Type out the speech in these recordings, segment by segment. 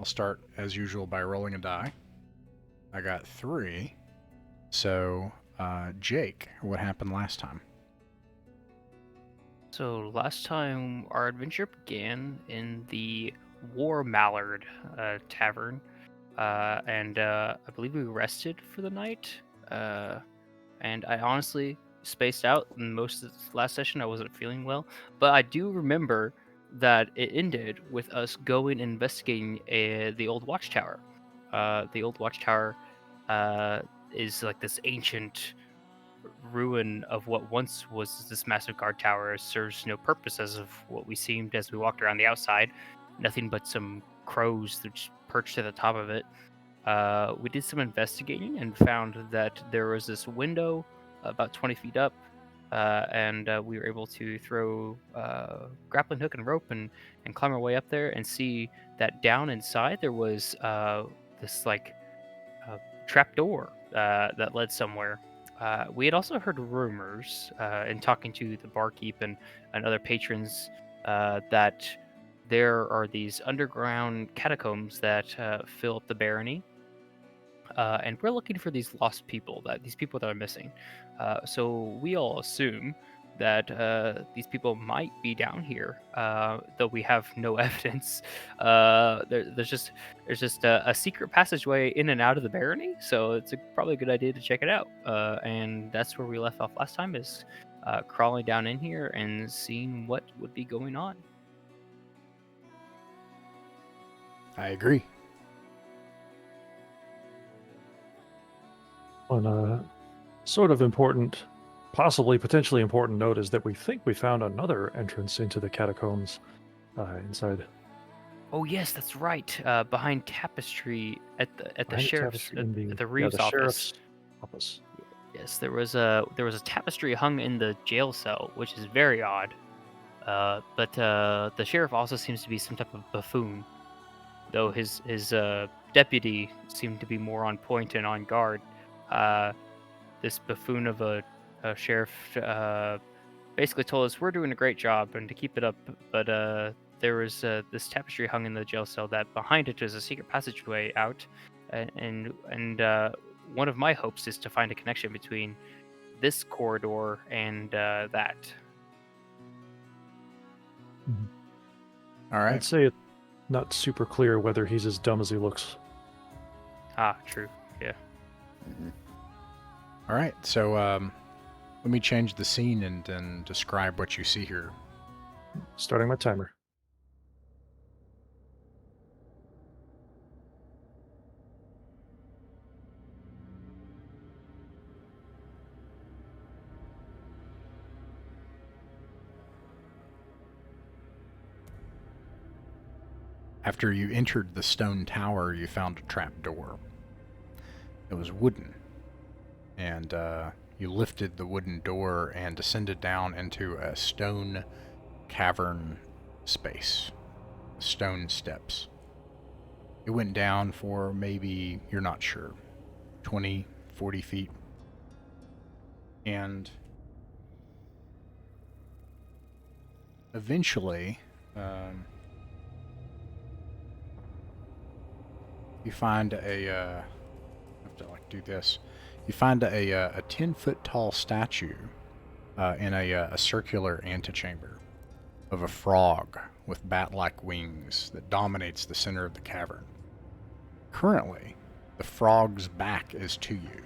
start as usual by rolling a die. I got 3. So, Jake, what happened last time? So last time our adventure began in the War Mallard Tavern, and I believe we rested for the night. And I honestly spaced out in most of the last session. I wasn't feeling well, but I do remember that it ended with us going and investigating the old watchtower. The old watchtower uh, is like this ancient ruin of what once was this massive guard tower. It serves no purpose as of what we seemed as we walked around the outside. Nothing but some crows that just perched at the top of it. We did some investigating and found that there was this window about 20 feet up, and we were able to throw grappling hook and rope and climb our way up there and see that down inside there was this like trap door that led somewhere. We had also heard rumors in talking to the barkeep and other patrons that there are these underground catacombs that fill up the barony, and we're looking for these lost people, that these people that are missing. So we all assume that these people might be down here, though we have no evidence. There's just a secret passageway in and out of the barony, so it's probably a good idea to check it out. And that's where we left off last time, is crawling down in here and seeing what would be going on. I agree. On a sort of important, possibly potentially important note is that we think we found another entrance into the catacombs inside. Oh yes, that's right. Behind tapestry at the Behind sheriff's tapestry in at the Reeves the office. sheriff's office. Yes, there was a tapestry hung in the jail cell, which is very odd. But the sheriff also seems to be some type of buffoon, though his deputy seemed to be more on point and on guard. Uh, this buffoon of a sheriff basically told us we're doing a great job and to keep it up, but there was this tapestry hung in the jail cell that behind it is a secret passageway out, and one of my hopes is to find a connection between this corridor and that. All right. I'd say it's not super clear whether he's as dumb as he looks. Ah, true. Yeah. All right. So, let me change the scene and describe what you see here. Starting my timer. After you entered the stone tower, you found a trap door. It was wooden, and you lifted the wooden door and descended down into a stone cavern space, stone steps. It went down for maybe, you're not sure, 20, 40 feet. And eventually, you find a, I have to do this. You find a 10-foot tall statue in a circular antechamber of a frog with bat-like wings that dominates the center of the cavern. Currently, the frog's back is to you.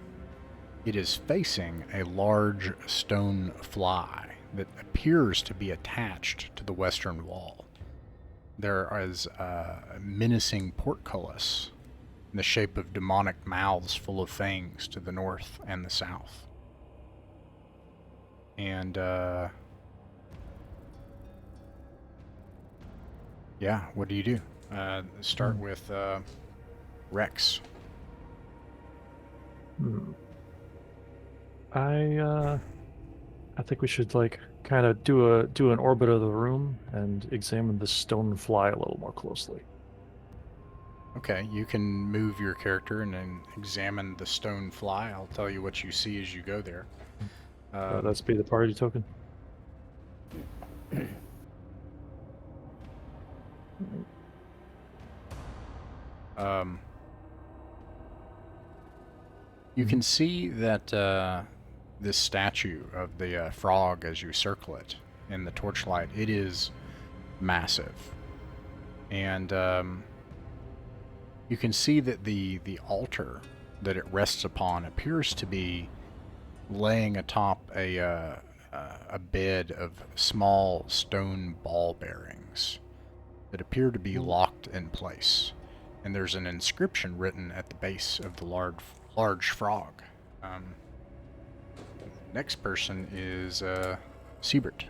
It is facing a large stone fly that appears to be attached to the western wall. There is a menacing portcullis in the shape of demonic mouths full of fangs to the north and the south. And, yeah, what do you do? Start with Rex. I think we should kind of do an orbit of the room and examine the stone fly a little more closely. Okay, you can move your character and then examine the stone fly. I'll tell you what you see as you go there. That's be the party token. You can see that this statue of the frog, as you circle it in the torchlight, it is massive. And you can see that the altar that it rests upon appears to be laying atop a bed of small stone ball bearings that appear to be locked in place. And there's an inscription written at the base of the large frog. Next person is Siebert.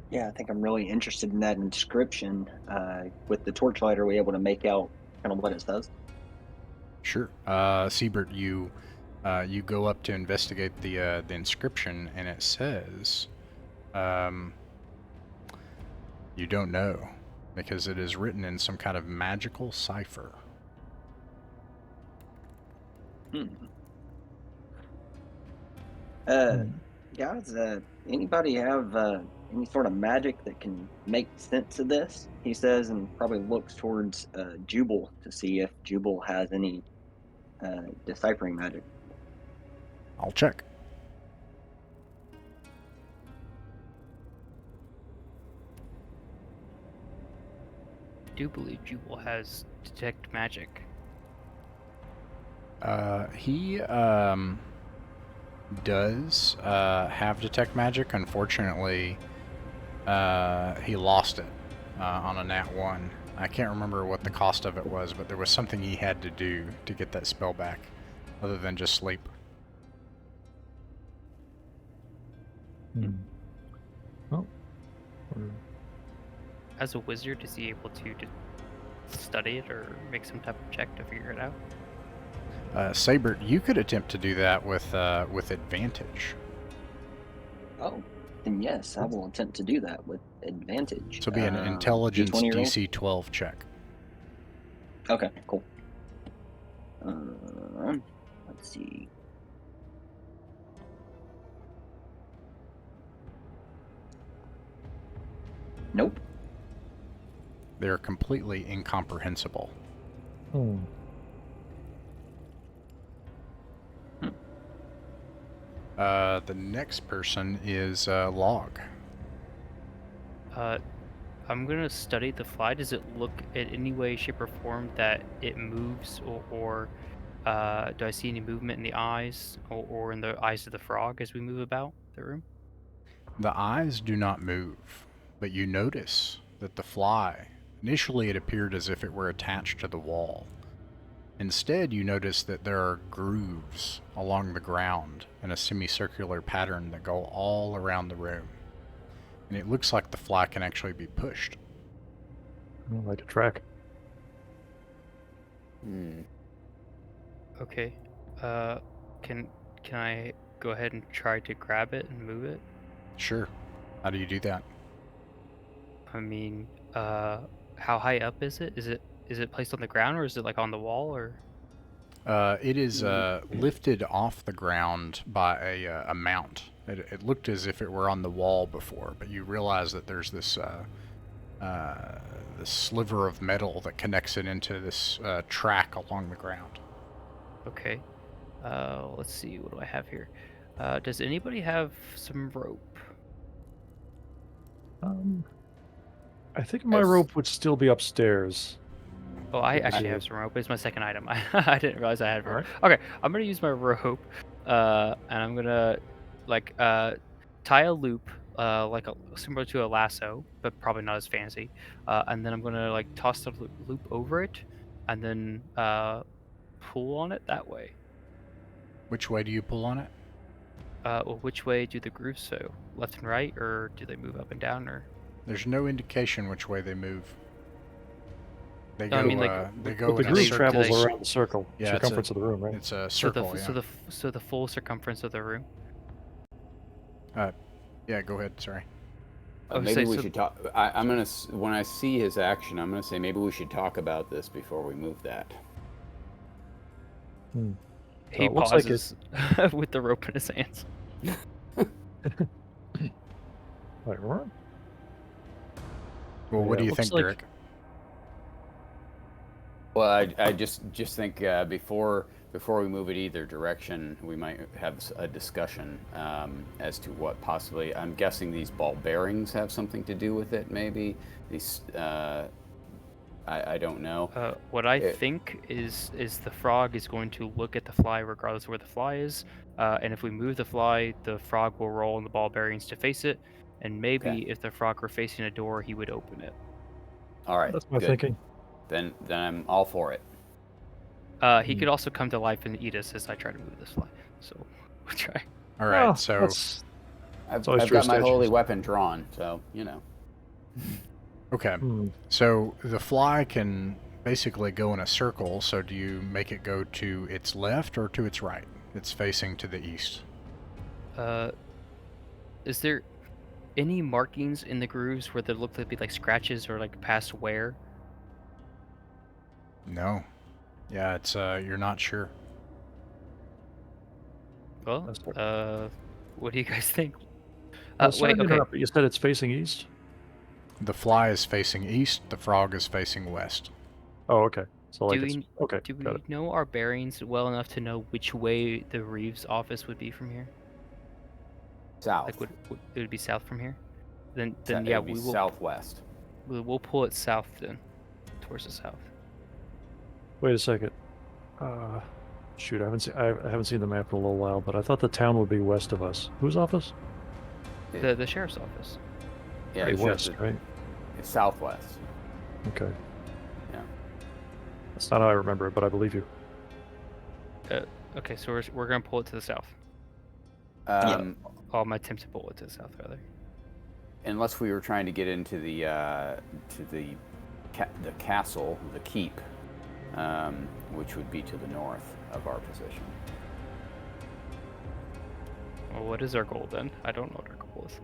Yeah, I think I'm really interested in that inscription. With the torchlight, are we able to make out kind of what it says? Sure. Siebert, you go up to investigate the inscription, and it says, you don't know, because it is written in some kind of magical cipher. Guys, anybody have any sort of magic that can make sense of this? He says, and probably looks towards Jubal to see if Jubal has any deciphering magic. I'll check. I do believe Jubal has detect magic. He does have detect magic. Unfortunately, he lost it on a nat 1. I can't remember what the cost of it was, but there was something he had to do to get that spell back, other than just sleep. Well, As a wizard, is he able to study it or make some type of check to figure it out? Sabert, you could attempt to do that with advantage. Oh, then yes, I will attempt to do that with advantage. So it'll be an intelligence D20 roll? DC 12 check. Okay, cool. Let's see. Nope. They're completely incomprehensible. The next person is Log. I'm gonna study the fly. Does it look in any way, shape, or form that it moves, or do I see any movement in the eyes or in the eyes of the frog as we move about the room? The eyes do not move, but you notice that the fly, initially it appeared as if it were attached to the wall. Instead, you notice that there are grooves along the ground in a semicircular pattern that go all around the room. And it looks like the fly can actually be pushed. like a track. Okay. Can I go ahead and try to grab it and move it? Sure. How do you do that? I mean, how high up is it? Is it placed on the ground, or is it like on the wall, or? It is lifted off the ground by a mount. It looked as if it were on the wall before, but you realize that there's this this sliver of metal that connects it into this track along the ground. Okay. Let's see. What do I have here? Does anybody have some rope? I think my rope would still be upstairs. Oh, I actually have some rope. It's my second item. I didn't realize I had rope. Okay, I'm gonna use my rope, and I'm gonna tie a loop, similar to a lasso, but probably not as fancy. And then I'm gonna toss the loop over it, and then pull on it that way. Which way do you pull on it? Well, which way do the grooves go? Left and right, or do they move up and down, or? There's no indication which way they move. They go. I mean, they go. But the in a groove circle. travels around the circle, Yeah, it's circumference of the room, right? It's a circle. So the full circumference of the room. Yeah. Go ahead. Sorry. Maybe we should talk. I'm gonna when I see his action, I'm gonna say maybe we should talk about this before we move that. He looks pauses with the rope in his hands. Wait, what? Well, what Yeah, do you looks think, like- Derek? Well, I just think before we move it either direction, we might have a discussion as to what possibly. I'm guessing these ball bearings have something to do with it. Maybe these. I don't know. What I think is the frog is going to look at the fly regardless of where the fly is, and if we move the fly, the frog will roll on the ball bearings to face it, and maybe Okay. if the frog were facing a door, he would open it. All right. That's my good. thinking. Then I'm all for it. He could also come to life and eat us as I try to move this fly. So we'll try. All right, Well, so that's I've always got true my statutes. holy weapon drawn, so you know. okay, hmm. so the fly can basically go in a circle. So do you make it go to its left or to its right? It's facing to the east. Is there any markings in the grooves where there look to be like scratches or like past wear? No. Yeah, it's you're not sure. Well, That's what do you guys think? Sorry Wait, to okay. interrupt, but you said it's facing east? The fly is facing east. The frog is facing west. Oh, okay. So like Do it's we okay. do Got we it. know our bearings well enough to know which way the Reeves office would be from here? South. Like, would it would be south from here? Then It yeah, would be we will southwest. we'll pull it south then, towards the south. Wait a second. Shoot, I haven't seen the map in a little while, but I thought the town would be west of us. Whose office? The sheriff's office. Yeah, Pretty it's just west, right? It's southwest. Okay. Yeah. That's not how I remember it, but I believe you. Okay, so we're gonna pull it to the south. I'm attempt to pull it to the south rather. Unless we were trying to get into the castle, the keep, which would be to the north of our position. Well, what is our goal then? I don't know what our goal is.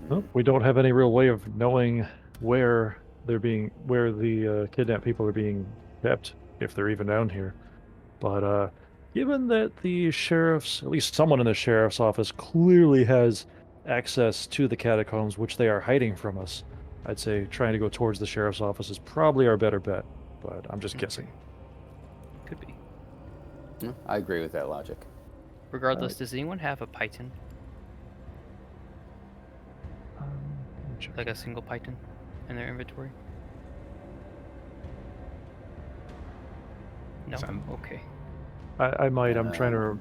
Well, we don't have any real way of knowing where the kidnapped people are being kept, if they're even down here. But given that the at least someone in the sheriff's office, clearly has access to the catacombs, which they are hiding from us, I'd say trying to go towards the sheriff's office is probably our better bet. But I'm just guessing. Could be. Yeah, I agree with that logic. Regardless, does anyone have a python? Let me check. Like a single python in their inventory? No. Some- Okay. I might. I'm trying to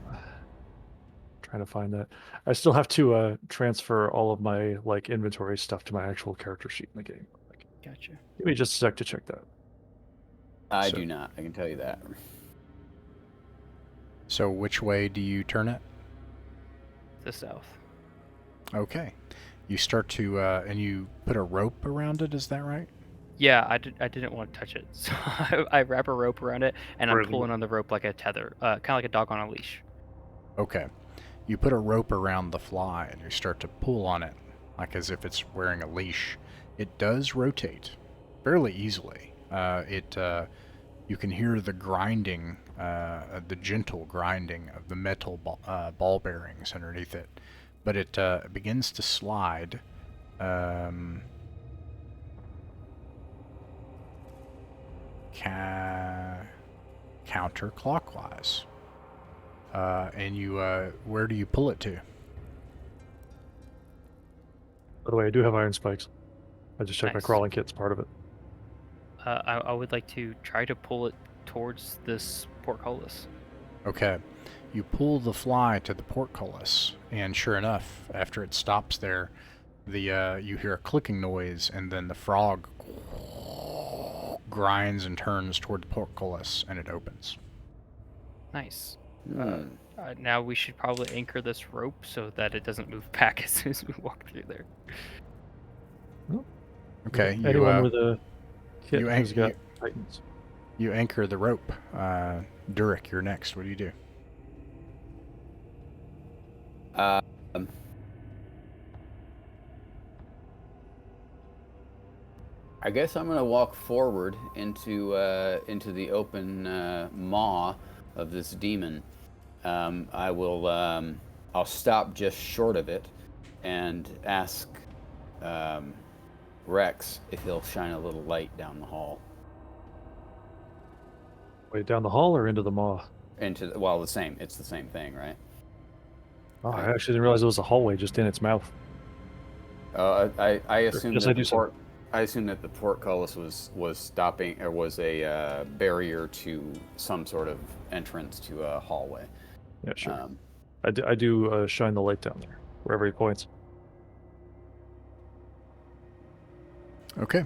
find that. I still have to transfer all of my like inventory stuff to my actual character sheet in the game. Like, Gotcha. give me just a sec to check that. I So- do not. I can tell you that. So which way do you turn it? The south. Okay. You start to and you put a rope around it. Is that right? Yeah, I didn't want to touch it, so I wrap a rope around it, and I'm Really? pulling on the rope like a tether, kind of like a dog on a leash. Okay. You put a rope around the fly and you start to pull on it, like as if it's wearing a leash. It does rotate fairly easily. You can hear the grinding, the gentle grinding of the metal ball bearings underneath it, but it begins to slide. Counterclockwise. And you, where do you pull it to? By the way, I do have iron spikes. I just checked my Nice. crawling kit's part of it. I would like to try to pull it towards this portcullis. Okay. You pull the fly to the portcullis, and sure enough, after it stops there, you hear a clicking noise, and then the frog grinds and turns toward the portcullis, and it opens. Nice. Hmm. Now we should probably anchor this rope so that it doesn't move back as soon as we walk through there. Okay. Anyone with a kit you has got you- titans. You anchor the rope. Durek, you're next. What do you do? I guess I'm gonna walk forward into the open maw of this demon. I'll stop just short of it and ask Rex if he'll shine a little light down the hall. Wait, down the hall or into the maw? Well, the same. It's the same thing, right? Oh, I actually didn't realize it was a hallway just in its mouth. I assume Yes, that I do so. I assume that the portcullis was stopping or was a barrier to some sort of entrance to a hallway. Yeah, sure. I do shine the light down there wherever he points. Okay.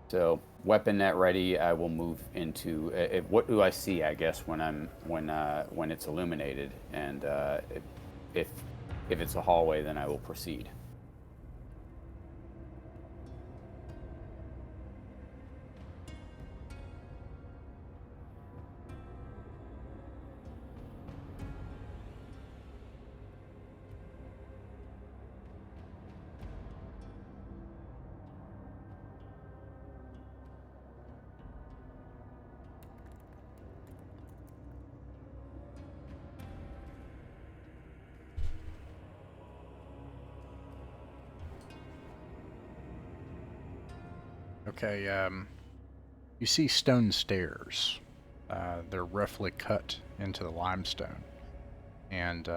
So weapon net ready. I will move into. What do I see? I guess when it's illuminated, and if it's a hallway, then I will proceed. Okay, you see stone stairs. They're roughly cut into the limestone. And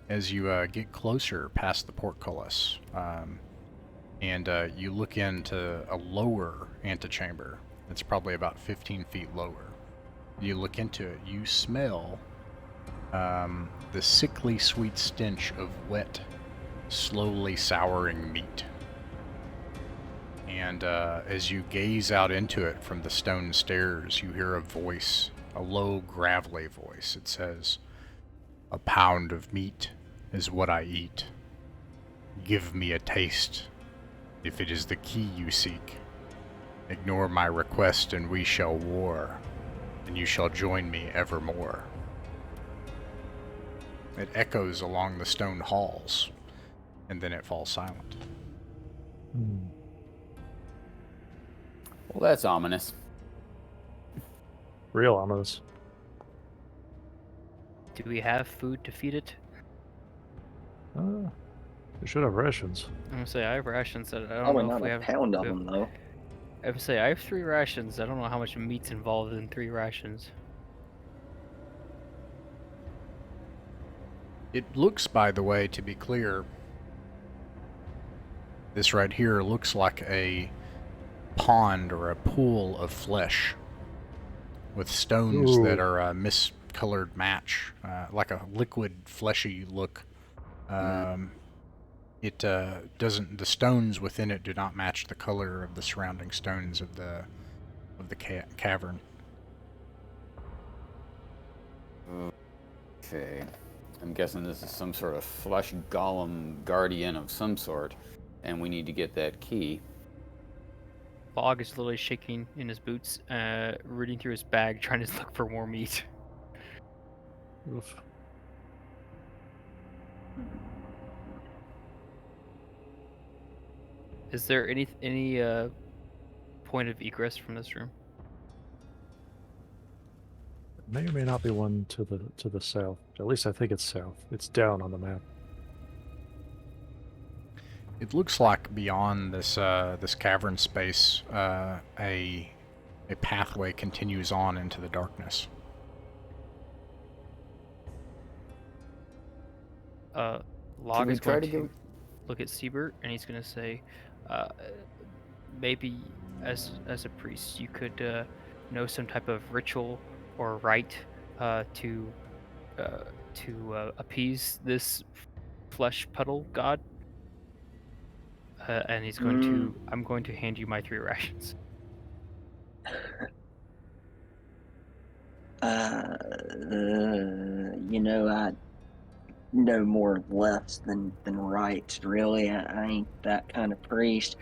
as you get closer past the portcullis, and you look into a lower antechamber, it's probably about 15 feet lower. You look into it, you smell the sickly sweet stench of wet, slowly souring meat. And as you gaze out into it from the stone stairs, you hear a voice, a low, gravelly voice. It says, "A pound of meat is what I eat. Give me a taste, if it is the key you seek. Ignore my request and we shall war, and you shall join me evermore." It echoes along the stone halls, and then it falls silent. Well, that's ominous. Real ominous. Do we have food to feed it? We should have rations. I'm gonna say I have rations. I don't Probably know if not we a have. pound of we have- them, though. I would say I have 3 rations. I don't know how much meat's involved in 3 rations. It looks, by the way, to be clear, this right here looks like a pond or a pool of flesh with stones that are a miscolored match, like a liquid fleshy look. It doesn't. The stones within it do not match the color of the surrounding stones of the cavern. Okay. I'm guessing this is some sort of flesh golem guardian of some sort, and we need to get that key. Bog is literally shaking in his boots, rooting through his bag, trying to look for more meat. Oof. Is there any point of egress from this room? May or may not be one to the south. At least I think it's south. It's down on the map. It looks like beyond this this cavern space, a pathway continues on into the darkness. Log is try going to to go- look at Siebert, and he's going to say, maybe as a priest, you could know some type of ritual or rite to appease this flesh puddle god. And he's going to. I'm going to hand you my 3 rations. I know more less than right, really. I ain't that kind of priest.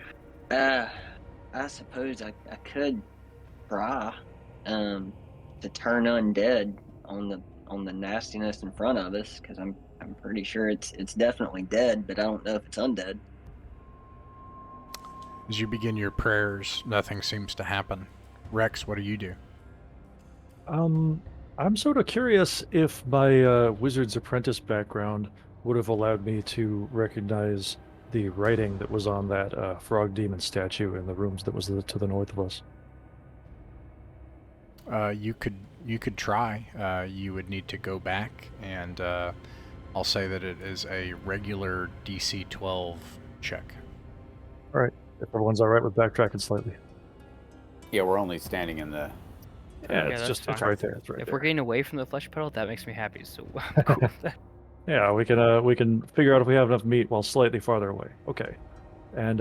I suppose I could try to turn undead on the nastiness in front of us, because I'm pretty sure it's definitely dead, but I don't know if it's undead. As you begin your prayers, nothing seems to happen. Rex, what do you do? I'm sort of curious if my wizard's apprentice background would have allowed me to recognize the writing that was on that frog demon statue in the rooms that was to the north of us. You could try. You would need to go back, and I'll say that it is a regular DC 12 check. All right, if everyone's all right with backtracking slightly. Yeah, we're only standing in the. Yeah, that's it's fine. right there. It's right If there. we're getting away from the flesh pedal, that makes me happy. So I'm cool with that. Yeah, we can figure out if we have enough meat while slightly farther away. Okay, and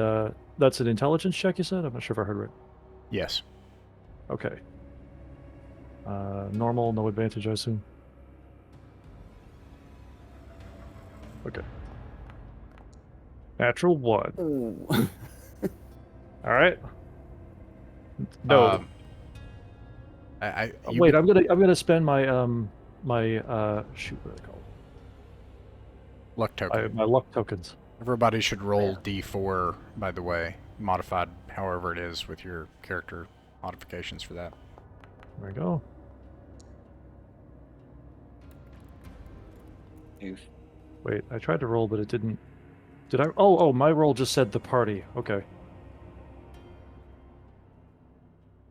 that's an intelligence check, you said? I'm not sure if I heard right. Yes. Okay. Normal, no advantage, I assume. Okay. Natural 1. Ooh. All right. No. Wait, I'm gonna spend my shoot, what are they called? Luck token. My luck tokens. Everybody should roll D4, by the way, modified however it is with your character modifications for that. There we go. Oof. Wait, I tried to roll, but it didn't. Did I? Oh, my roll just said the party. Okay.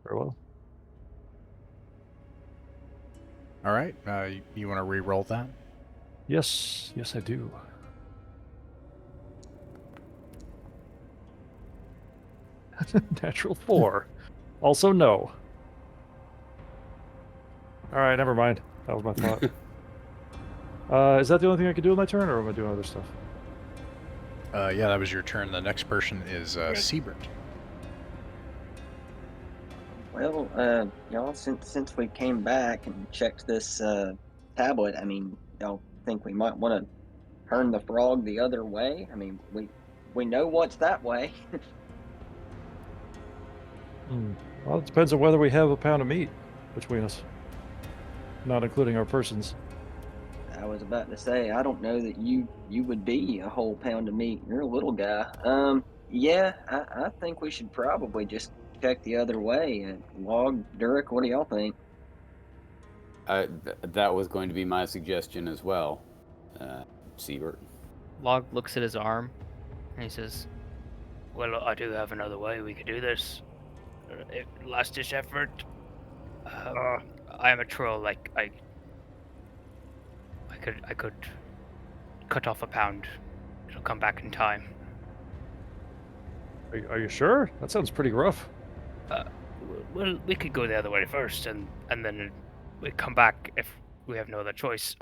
Very well. All right. You want to re-roll that? Yes, I do. Natural 4. Also no. All right, never mind. That was my thought. Is that the only thing I can do with my turn, or am I doing other stuff? Yeah, that was your turn. The next person is Siebert. Well, y'all, since we came back and checked this tablet, I mean, y'all think we might want to turn the frog the other way? I mean, we know what's that way. Well, it depends on whether we have a pound of meat between us, not including our persons. I was about to say, I don't know that you would be a whole pound of meat. You're a little guy. Yeah, I think we should probably just check the other way. Log, Durek, what do y'all think? That was going to be my suggestion as well, Siebert. Log looks at his arm, and he says, "Well, I do have another way we could do this. Last-ditch effort. I am a troll. Like I could cut off a pound. It'll come back in time. Are you sure? That sounds pretty rough. Well, we could go the other way first, and then we come back if we have no other choice.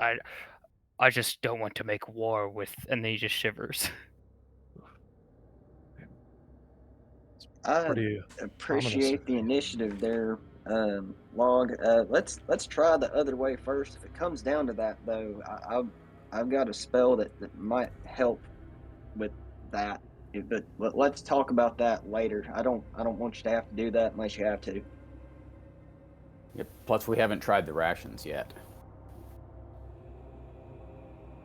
I just don't want to make war with." And then he just shivers. I Pretty appreciate the initiative there, Log. Let's try the other way first. If it comes down to that, though, I've got a spell that might help with that. But let's talk about that later. I don't want you to have to do that unless you have to. Yep. Plus, we haven't tried the rations yet.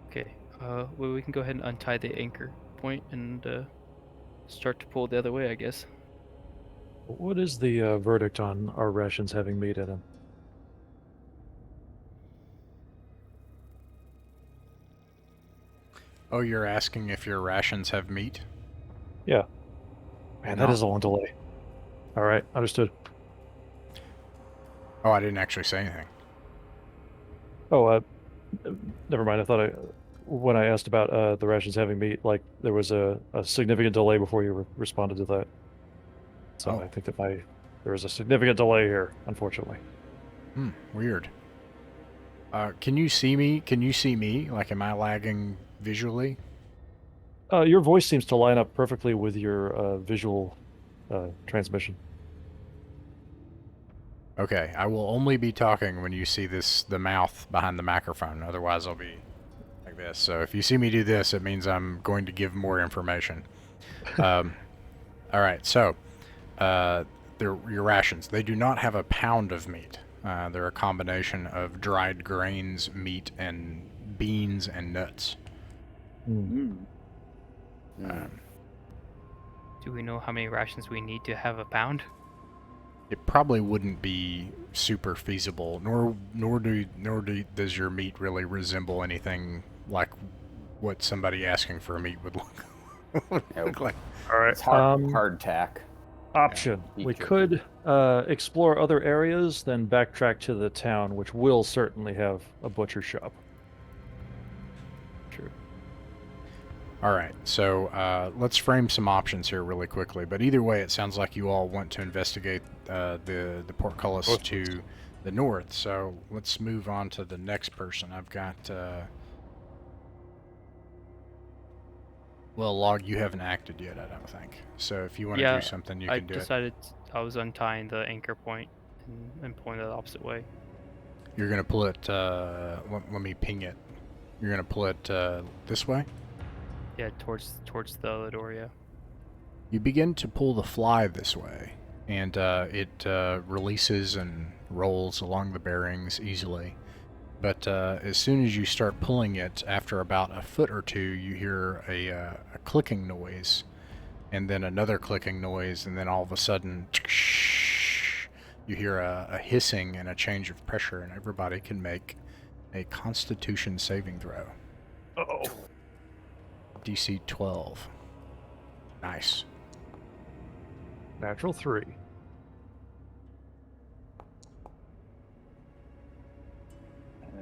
Okay. Well, we can go ahead and untie the anchor point and start to pull the other way, I guess. What is the verdict on our rations having meat in them? Oh, you're asking if your rations have meat? Yeah. Man, that is a long delay. All right, understood. Oh, I didn't actually say anything. Oh, never mind. I thought when I asked about the rations having meat, like there was a significant delay before you responded to that. So I think that there is a significant delay here, unfortunately. Weird. Can you see me? Can you see me? Like, am I lagging visually? Your voice seems to line up perfectly with your visual transmission. Okay, I will only be talking when you see the mouth behind the microphone. Otherwise, I'll be like this. So if you see me do this, it means I'm going to give more information. All right, so they're your rations. They do not have a pound of meat. They're a combination of dried grains, meat, and beans and nuts. Do we know how many rations we need to have a pound? It probably wouldn't be super feasible, nor does your meat really resemble anything like what somebody asking for a meat would look like. All right. It's hard tack. Option. Yeah, We feature. could explore other areas, then backtrack to the town, which will certainly have a butcher shop. True. All right, so let's frame some options here really quickly. But either way, it sounds like you all want to investigate the portcullis to the north. So let's move on to the next person. I've got. Well, Log, you haven't acted yet, I don't think. So if you want to do something, you can do it. I decided I was untying the anchor point and pulling it the opposite way. You're gonna pull it. Let me ping it. You're gonna pull it this way. Yeah, towards the other door. Yeah. You begin to pull the fly this way, and it releases and rolls along the bearings easily. But as soon as you start pulling it, after about a foot or two, you hear a clicking noise, and then another clicking noise, and then all of a sudden, you hear a hissing and a change of pressure, and everybody can make a Constitution saving throw. Uh-oh. DC 12. Nice. Natural 3.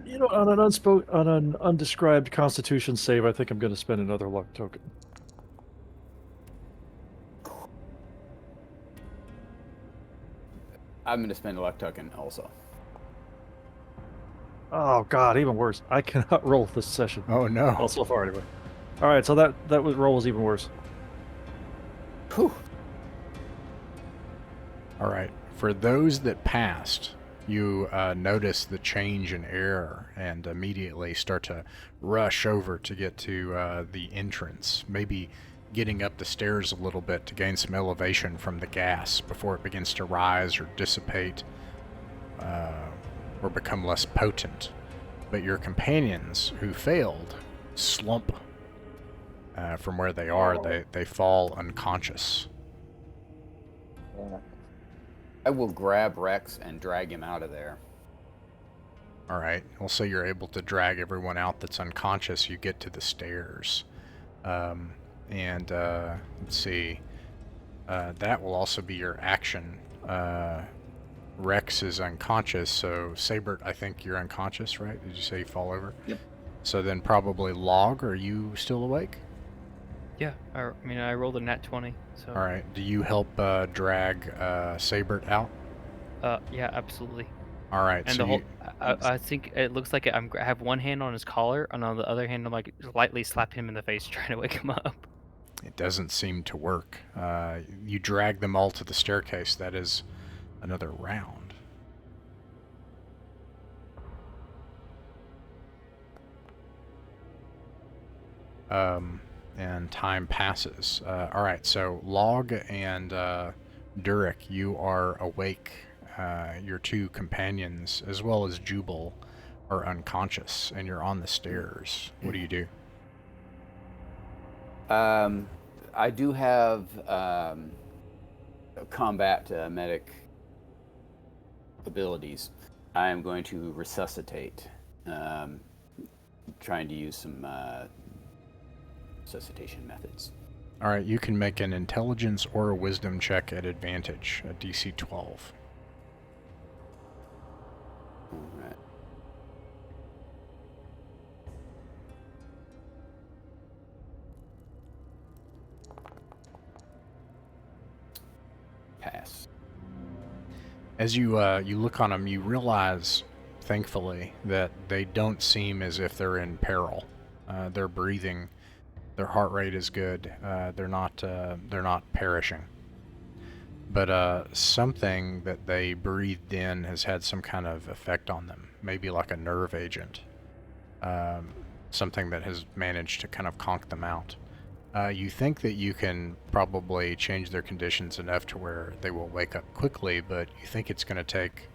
You know, on an undescribed Constitution save, I think I'm going to spend another luck token. I'm going to spend a luck token also. Oh God, even worse. I cannot roll this session. Oh no. Well, so far anyway. All right, so that roll was even worse. Whew. All right. For those that passed, you notice the change in air and immediately start to rush over to get to the entrance, maybe getting up the stairs a little bit to gain some elevation from the gas before it begins to rise or dissipate or become less potent. But your companions who failed slump from where they are. They fall unconscious. Yeah. I will grab Rex and drag him out of there. All right. We'll say you're able to drag everyone out that's unconscious. You get to the stairs. And let's see. That will also be your action. Rex is unconscious, so Sabert, I think you're unconscious, right? Did you say you fall over? Yep. So then probably Log, are you still awake? Yeah. I rolled a nat 20. So. All right. Do you help drag Sabert out? Yeah, absolutely. All right. And so the whole, I think it looks like I have one hand on his collar, and on the other hand, I'm like lightly slapping him in the face, trying to wake him up. It doesn't seem to work. You drag them all to the staircase. That is another round. And time passes. All right, so Log and Durek, you are awake. Your two companions, as well as Jubal, are unconscious, and you're on the stairs. What do you do? I do have combat medic abilities. I am going to resuscitate. Trying to use some resuscitation methods. All right, you can make an intelligence or a wisdom check at advantage, a DC 12. All right. Pass. As you you look on them, you realize, thankfully, that they don't seem as if they're in peril. They're breathing. Their heart rate is good. They're not perishing. But something that they breathed in has had some kind of effect on them. Maybe like a nerve agent. Something that has managed to kind of conk them out. You think that you can probably change their conditions enough to where they will wake up quickly, but you think it's going to take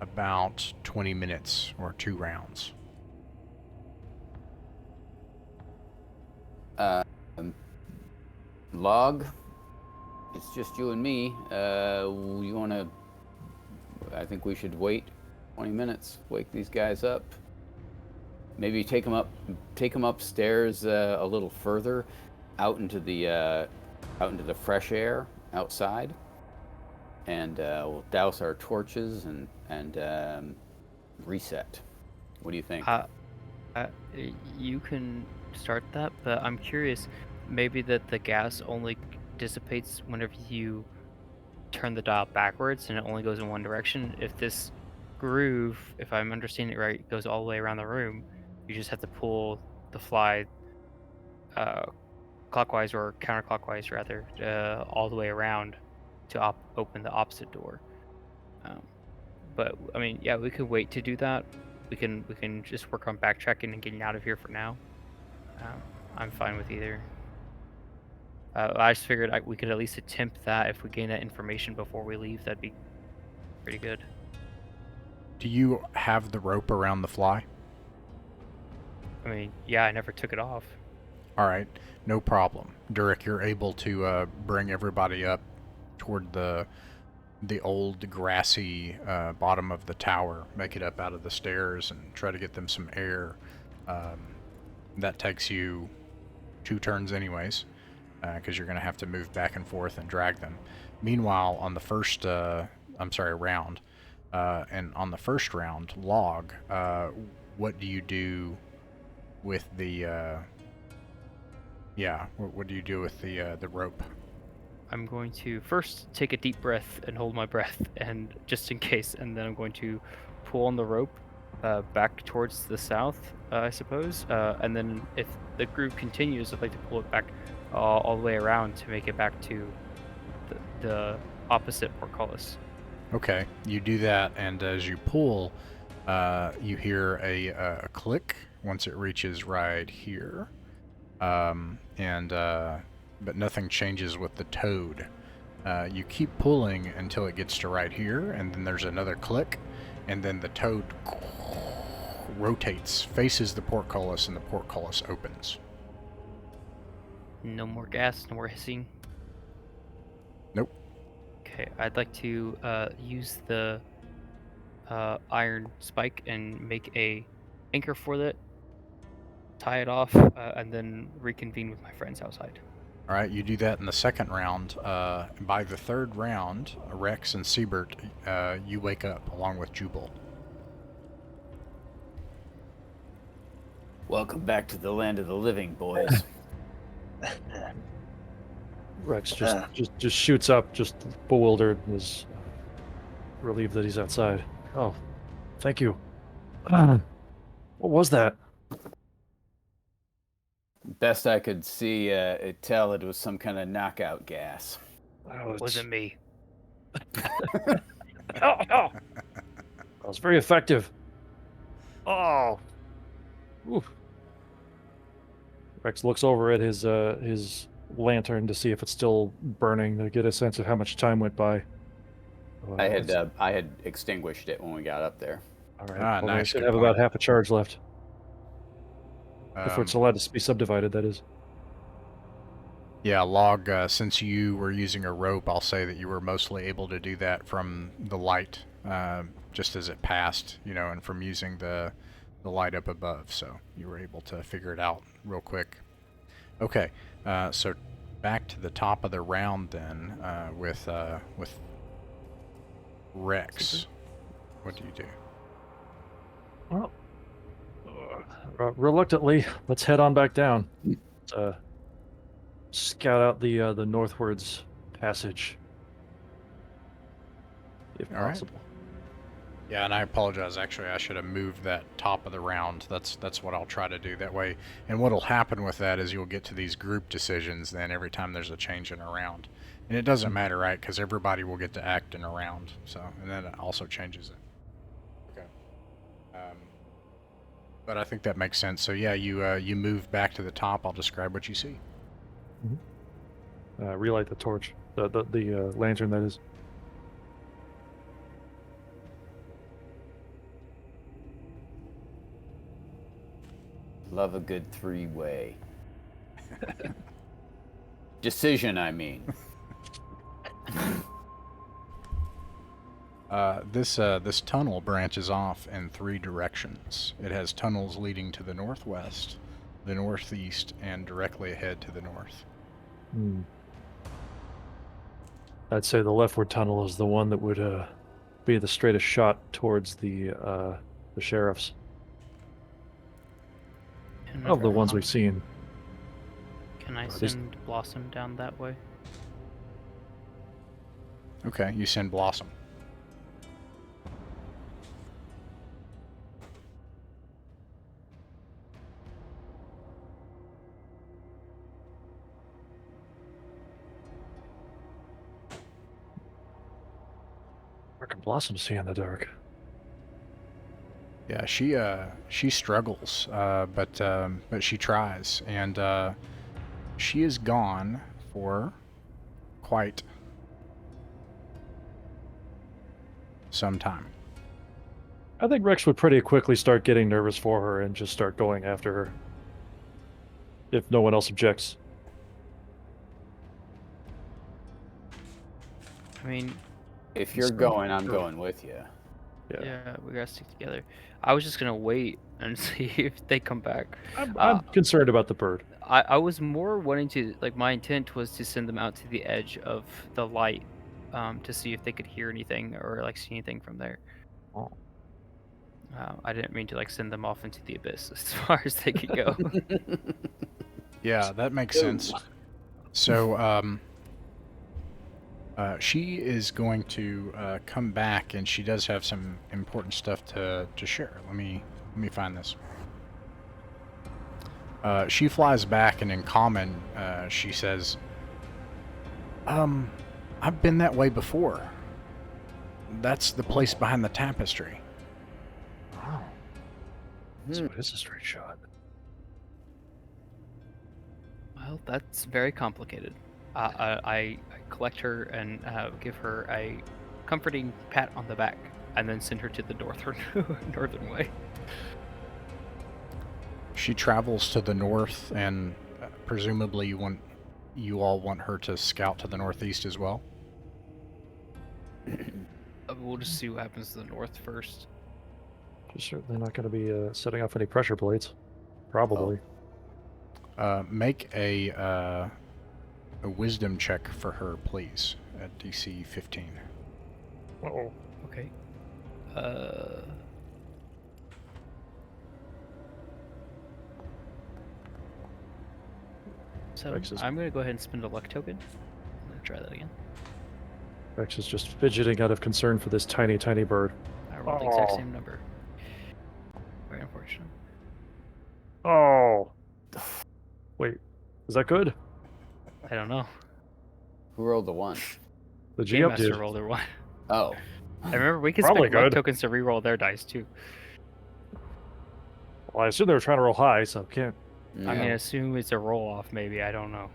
about 20 minutes or 2 rounds. Log, it's just you and me. You want to... I think we should wait 20 minutes, wake these guys up, maybe take them upstairs a little further, out into the fresh air outside, and we'll douse our torches and reset. What do you think? Uh, you can start that, but I'm curious, maybe that the gas only dissipates whenever you turn the dial backwards and it only goes in one direction. If this groove, if I'm understanding it right, goes all the way around the room, you just have to pull the fly uh, clockwise or counterclockwise rather, all the way around to open the opposite door. Um, but I mean, yeah, we could wait to do that. We can just work on backtracking and getting out of here for now. Um, I'm fine with either. I just figured we could at least attempt that if we gain that information before we leave. That'd be pretty good. Do you have the rope around the fly? I mean, yeah, I never took it off. All right, no problem. Durek, you're able to bring everybody up toward the old grassy bottom of the tower, make it up out of the stairs, and try to get them some air. That takes you 2 turns anyways, because you're going to have to move back and forth and drag them. Meanwhile, on the first, round, and on the first round, log, what do you do with the, what do you do with the rope? I'm going to first take a deep breath and hold my breath, and just in case, and then I'm going to pull on the rope back towards the south, I suppose. And then if the groove continues, I'd like to pull it back all the way around to make it back to the opposite portcullis. Okay, you do that, and as you pull, you hear a click once it reaches right here, but nothing changes with the toad. You keep pulling until it gets to right here, and then there's another click, and then the toad rotates, faces the portcullis, and the portcullis opens. No more gas, no more hissing. Nope. Okay, I'd like to use the iron spike and make a anchor for it, tie it off, and then reconvene with my friends outside. All right, you do that in the second round. By the third round, Rex and Siebert, you wake up along with Jubal. Welcome back to the land of the living, boys. Rex just shoots up, just bewildered, and is relieved that he's outside. Oh, thank you. What was that? Best I could see, tell it was some kind of knockout gas. Oh, Wasn't me. Oh, that was very effective. Oh. Oof. Rex looks over at his lantern to see if it's still burning, to get a sense of how much time went by. I had extinguished it when we got up there. All right. Ah, Well, nice, I should good have point. about half a charge left. Before it's allowed to be subdivided, that is. Yeah, Log, since you were using a rope, I'll say that you were mostly able to do that from the light, just as it passed, and from using the light up above, so you were able to figure it out real quick. Okay, so back to the top of the round then, with Rex. What do you do? Well, reluctantly, let's head on back down. Scout out the northwards passage, if All right. possible. Yeah, and I apologize. Actually, I should have moved that top of the round. That's what I'll try to do that way. And what'll happen with that is you'll get to these group decisions then every time there's a change in a round. And it doesn't matter, right? Because everybody will get to act in a round. So, and then it also changes it. Okay. But I think that makes sense. So yeah, you move back to the top. I'll describe what you see. Relight the torch, the lantern, that is. Love a good 3-way. Decision, I mean. This tunnel branches off in 3 directions. It has tunnels leading to the northwest, the northeast, and directly ahead to the north. Hmm. I'd say the leftward tunnel is the one that would be the straightest shot towards the sheriffs of the ones we've seen. Can I Or at least- send Blossom down that way? Okay, you send Blossom. Where can Blossom see in the dark? Yeah, she struggles, but she tries, and she is gone for quite some time. I think Rex would pretty quickly start getting nervous for her and just start going after her. If no one else objects. I mean, If you're going, I'm going with you. yeah, we gotta stick together. I was just gonna wait and see if they come back. I'm concerned about the bird. I was more wanting to, like, my intent was to send them out to the edge of the light, to see if they could hear anything or like see anything from there. Oh. I didn't mean to like send them off into the abyss as far as they could go. Yeah, that makes sense. So, she is going to come back, and she does have some important stuff to share. Let me find this. She flies back, and in common, she says, I've been that way before. That's the place behind the tapestry. Wow. So it is a straight shot. Well, that's very complicated. I collect her and give her a comforting pat on the back, and then send her to the northern way. She travels to the north, and presumably you all want her to scout to the northeast as well? We'll just see what happens to the north first. She's certainly not going to be setting off any pressure plates. Probably. Make a wisdom check for her, please, at DC 15. Uh-oh. Okay. So Rex is- I'm gonna go ahead and spend a luck token. I'm gonna try that again. Rex is just fidgeting out of concern for this tiny, tiny bird. I rolled the exact Oh. same number. Very unfortunate. Oh. Wait, is that good? I don't know. Who rolled the 1? The Game GM Master did. rolled their one. Oh. I remember we can Probably spend luck good. tokens to reroll their dice too. Well, I assume they were trying to roll high, so can't. Yeah. I'm gonna assume it's a roll off, maybe. I don't know.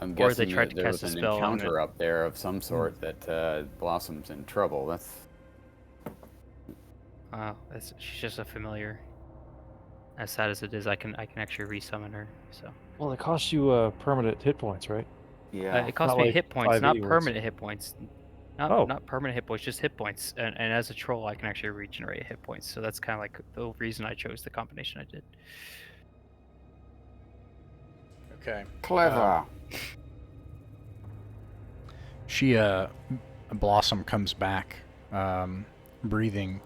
I'm or they guessing tried that to there was cast a an spell on encounter up there of some sort that Blossom's in trouble. That's She's just a familiar. As sad as it is, I can actually resummon her. So Well, it costs you permanent hit points, right? it costs Not me like hit points, 5e not ones. permanent hit points. Oh. Not permanent hit points, just hit points. And as a troll, I can actually regenerate hit points. So that's kind of like the reason I chose the combination I did. Okay. clever. She, Blossom comes back, breathing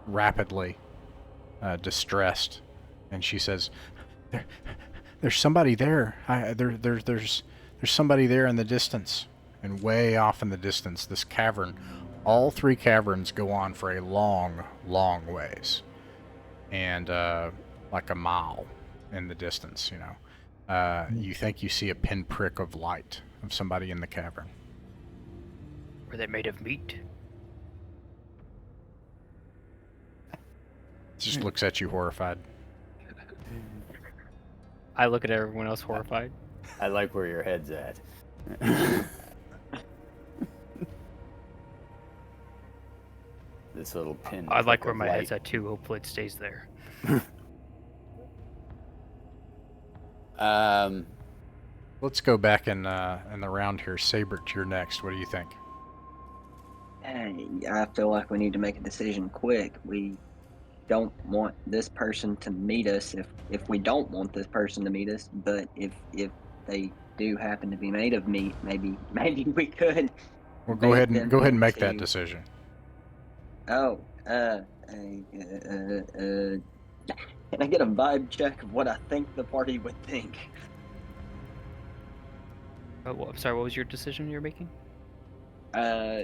rapidly, distressed, and she says, "There's somebody there. There's somebody there in the distance." And way off in the distance, this cavern, all 3 caverns go on for a long, long ways, and like a mile in the distance, you know. You think you see a pinprick of light of somebody in the cavern. Were they made of meat? Just looks at you horrified. I look at everyone else horrified. I like where your head's at. This little pin. I like where my head's at too. Hopefully it stays there. Let's go back in the round here. Sabert, you're next. What do you think? I feel like we need to make a decision quick. We don't want this person to meet us if we don't want this person to meet us, but if they do happen to be made of meat, maybe we could Well, bait them go ahead and make that into. decision. Oh, can I get a vibe check of what I think the party would think? I'm sorry, what was your decision you're making?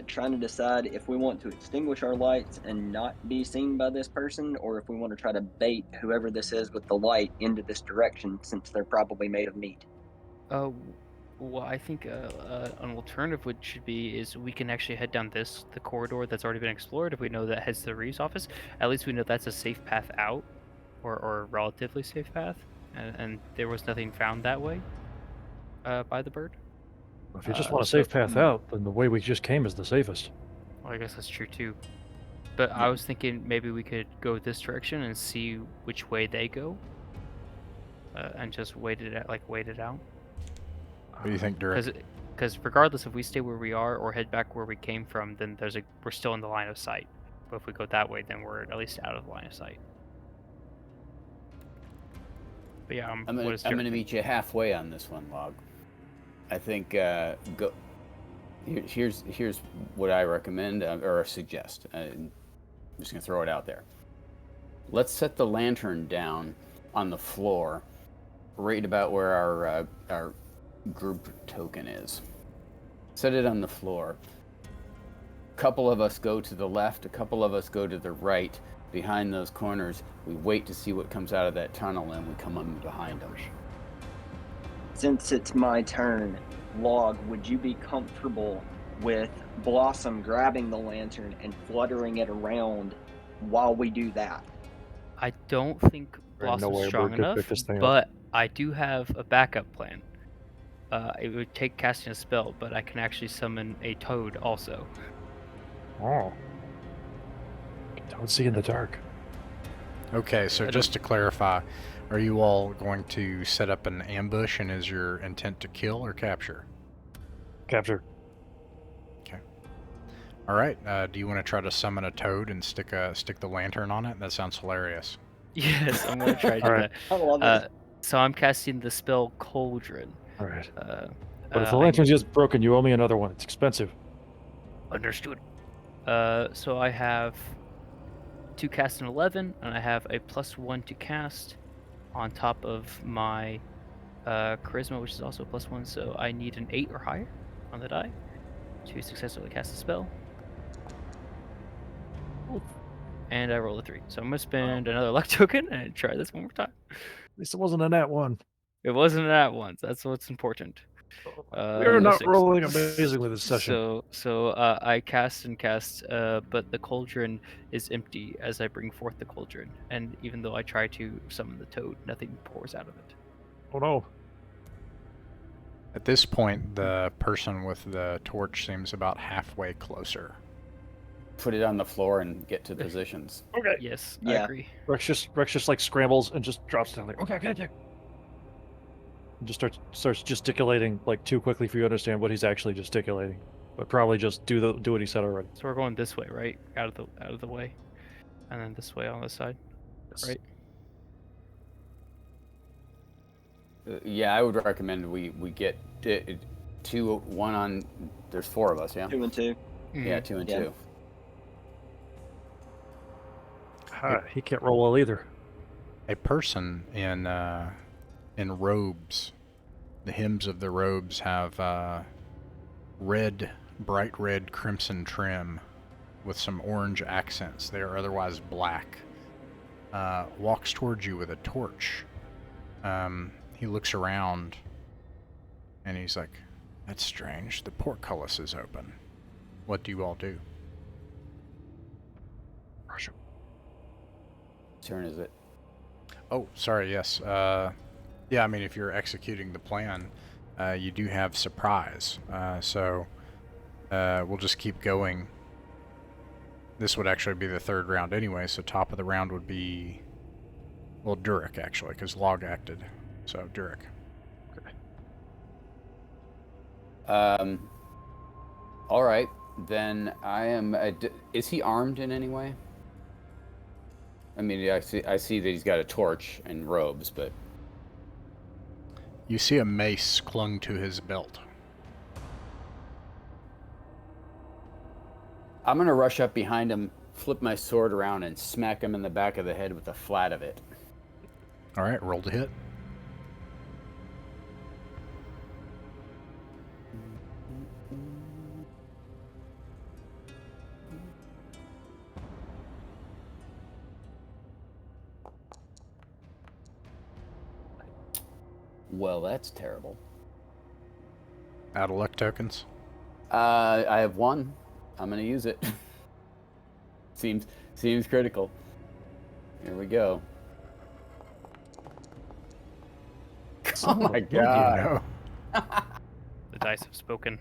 Trying to decide if we want to extinguish our lights and not be seen by this person, or if we want to try to bait whoever this is with the light into this direction, since they're probably made of meat. Well, I think an alternative would should be is we can actually head down the corridor that's already been explored. If we know that heads to the Reeves office, at least we know that's a safe path out, or a relatively safe path, and there was nothing found that way by the bird. If you just want a so- safe path out, then the way we just came is the safest. Well, I guess that's true too. But I was thinking maybe we could go this direction and see which way they go, and just wait it out. What do you think, Dirk? Because regardless if we stay where we are or head back where we came from, then we're still in the line of sight. But if we go that way, then we're at least out of the line of sight. But yeah, I'm gonna meet you halfway on this one, Log. I think here's what I recommend or suggest. I'm just gonna throw it out there. Let's set the lantern down on the floor, right about where our group token is. Set it on the floor. A couple of us go to the left, a couple of us go to the right. Behind those corners, we wait to see what comes out of that tunnel, and we come up behind them. Since it's my turn, Log, would you be comfortable with Blossom grabbing the lantern and fluttering it around while we do that? I don't think There's no Blossom's way a strong bird could enough, pick this thing up. but I do have a backup plan. It would take casting a spell, but I can actually summon a toad also. Oh. Don't see in the dark. Okay, so just to clarify, are you all going to set up an ambush, and is your intent to kill or capture? Capture. Okay. All right. Do you want to try to summon a toad and stick the lantern on it? That sounds hilarious. Yes, I'm gonna try to do Alright. I love that. it. So I'm casting the spell Cauldron. All right. But But if the lantern's just broken, you owe me another one. It's expensive. Understood. So I have 2 cast and 11, and I have a +1 to cast on top of my charisma, which is also +1. So I need an 8 or higher on the die to successfully cast a spell. And I roll a 3. So I'm gonna spend another luck token and try this one more time. At least it wasn't a nat one. It wasn't that once. That's what's important. We're No not 6. rolling amazingly this session. So I cast, but the cauldron is empty as I bring forth the cauldron, and even though I try to summon the toad, nothing pours out of it. Oh no. At this point, the person with the torch seems about halfway closer. Put it on the floor and get to positions. Okay. Yes, I Yeah. agree. Rex just like scrambles and just drops down there. Okay, okay. And just starts gesticulating like too quickly for you to understand what he's actually gesticulating. But probably just do what he said already. So we're going this way, right? Out of the way, and then this way on this side, right? Yeah, I would recommend we get 2, 1 on. There's 4 of us, yeah. 2 and 2. Yeah, 2 and Yeah. 2. He can't roll well either. A person in robes. The hems of the robes have bright red crimson trim with some orange accents. They are otherwise black. Walks towards you with a torch. He looks around and he's like, "That's strange. The portcullis is open. What do you all do?" Rush him. Turn is it? Oh, sorry, yes. Yeah, I mean, if you're executing the plan, you do have surprise. So we'll just keep going. This would actually be the 3rd round anyway, so top of the round would be, well, Durek, actually, because Log acted. So, Durek. All right. Then I am. Is he armed in any way? I mean, I see that he's got a torch and robes, but You see a mace clung to his belt. I'm gonna rush up behind him, flip my sword around, and smack him in the back of the head with the flat of it. All right, roll to hit. Well, that's terrible. Out of luck tokens. I have one. I'm gonna use it. seems critical. Here we go. Oh my god! The dice have spoken.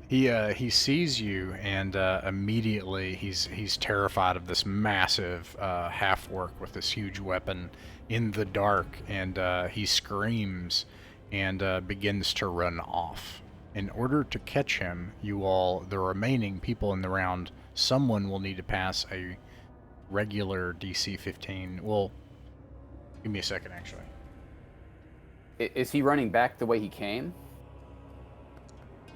He sees you, and immediately he's terrified of this massive half orc with this huge weapon in the dark, and he screams and begins to run off. In order to catch him, you all, the remaining people in the round, someone will need to pass a regular DC 15. Well, give me a second, actually. Is he running back the way he came?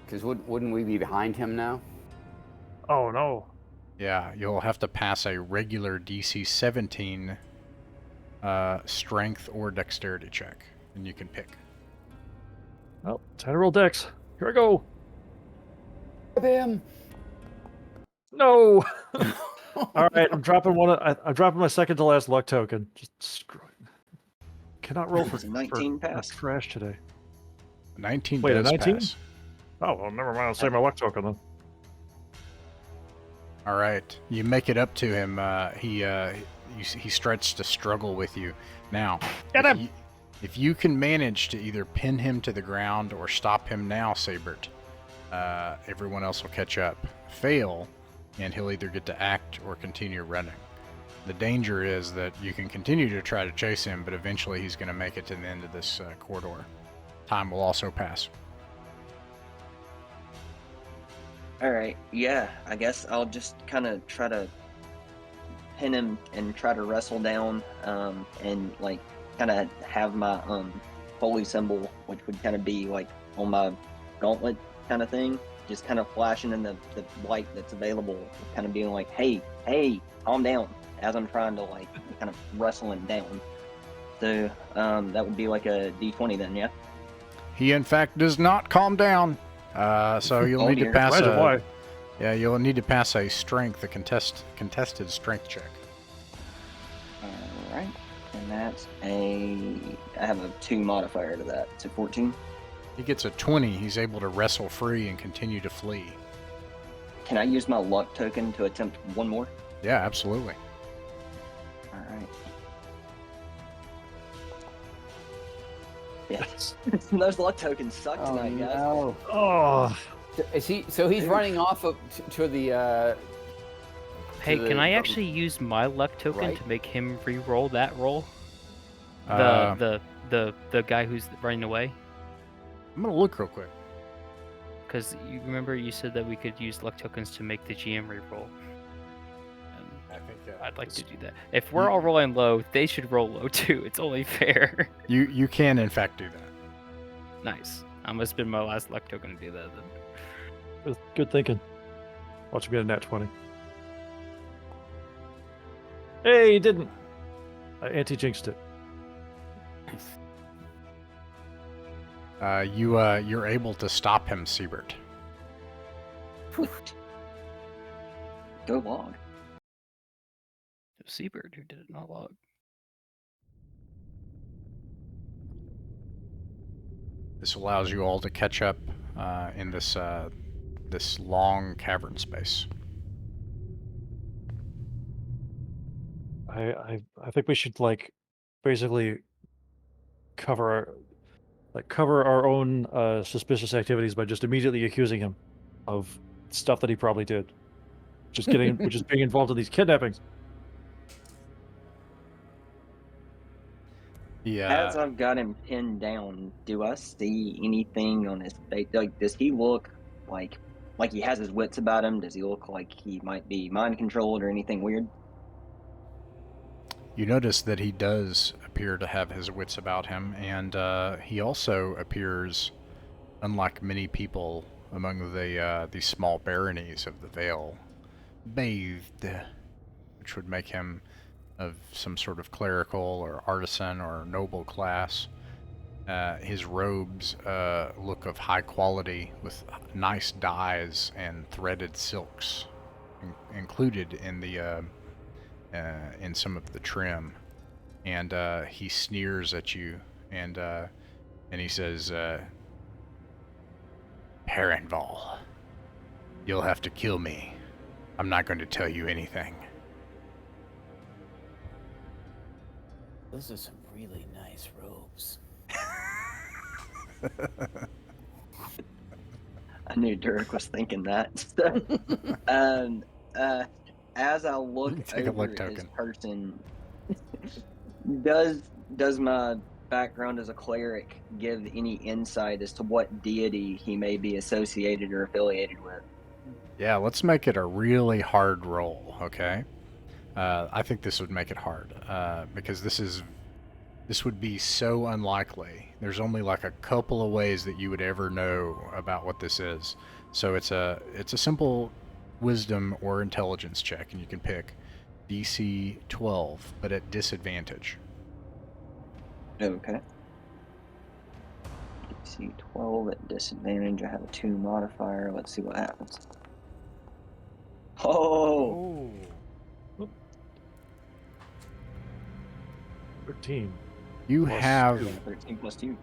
Because wouldn't we be behind him now? Oh no. Yeah, you'll have to pass a regular DC 17 strength or dexterity check, and you can pick. Well, time to roll dex. Here I go. Him. No. All right, I'm dropping one. I'm dropping my second to last luck token. Just screw it. Cannot roll for It's a 19 for pass. trash today. 19 Wait, a does 19? pass. Oh well, never mind. I'll save my luck token then. All right, you make it up to him. He starts to struggle with you. Now, Get him! if you can manage to either pin him to the ground or stop him now, Sabert, everyone else will catch up. Fail, and he'll either get to act or continue running. The danger is that you can continue to try to chase him, but eventually he's going to make it to the end of this corridor. Time will also pass. All right, yeah, I guess I'll just kind of try to pin him and try to wrestle down, and like kind of have my holy symbol, which would kind of be like on my gauntlet kind of thing, just kind of flashing in the light that's available, kind of being like, hey, calm down, as I'm trying to like kind of wrestle him down. So that would be like a D20 then, yeah? He, in fact, does not calm down. So you'll need to pass Imagine why. Yeah, you'll need to pass a strength, contested strength check. All right, and that's I have a 2 modifier to that, so 14. He gets a 20. He's able to wrestle free and continue to flee. Can I use my luck token to attempt one more? Yeah, absolutely. All right. Yes. Those luck tokens suck tonight, guys. No. Oh, Is he? So he's running off to the. Hey, to can the- I actually use my luck token right? to make him re-roll that roll? Uh, The guy who's running away? I'm going to look real quick. Because you remember you said that we could use luck tokens to make the GM re-roll. And I think I'd like to do that. If we're all rolling low, they should roll low too. It's only fair. You can, in fact, do that. Nice. I'm going to spend my last luck token to do that then. good thinking. Watch him get a nat 20. Hey, he didn't. I anti-jinxed it. You're able to stop him, Siebert. Go log. It was Seabird who did it, not Log. This allows you all to catch up in this this long cavern space. I think we should like basically cover our own suspicious activities by just immediately accusing him of stuff that he probably did. Just which is being involved in these kidnappings. As Yeah. I've got him pinned down, do I see anything on his face? Like, does he look like like he has his wits about him? Does he look like he might be mind controlled or anything weird? You notice that he does appear to have his wits about him, and he also appears, unlike many people among the small baronies of the Vale, bathed, which would make him of some sort of clerical or artisan or noble class. His robes look of high quality with nice dyes and threaded silks included in the in some of the trim. And he sneers at you, and he says, "Perenval, you'll have to kill me. I'm not going to tell you anything." Those are some really nice robes. I knew Dirk was thinking that. So, as I look Take a over look his token. person, does my background as a cleric give any insight as to what deity he may be associated or affiliated with? Yeah, let's make it a really hard roll, okay? I think this would make it hard because this would be so unlikely. There's only like a couple of ways that you would ever know about what this is. So it's a simple wisdom or intelligence check, and you can pick DC 12, but at disadvantage. Okay. DC 12 at disadvantage. I have a 2 modifier. Let's see what happens. Oh! 13. You Plus have 13 plus 2.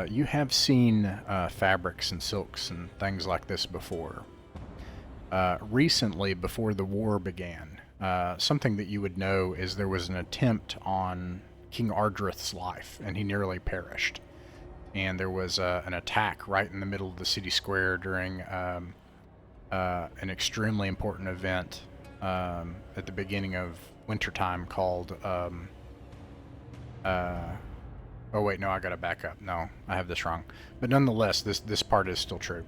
you have seen fabrics and silks and things like this before. Recently, before the war began, something that you would know is there was an attempt on King Ardrith's life, and he nearly perished. And there was an attack right in the middle of the city square during an extremely important event at the beginning of wintertime called... oh wait, no, I gotta back up. No, I have this wrong. But nonetheless, this part is still true.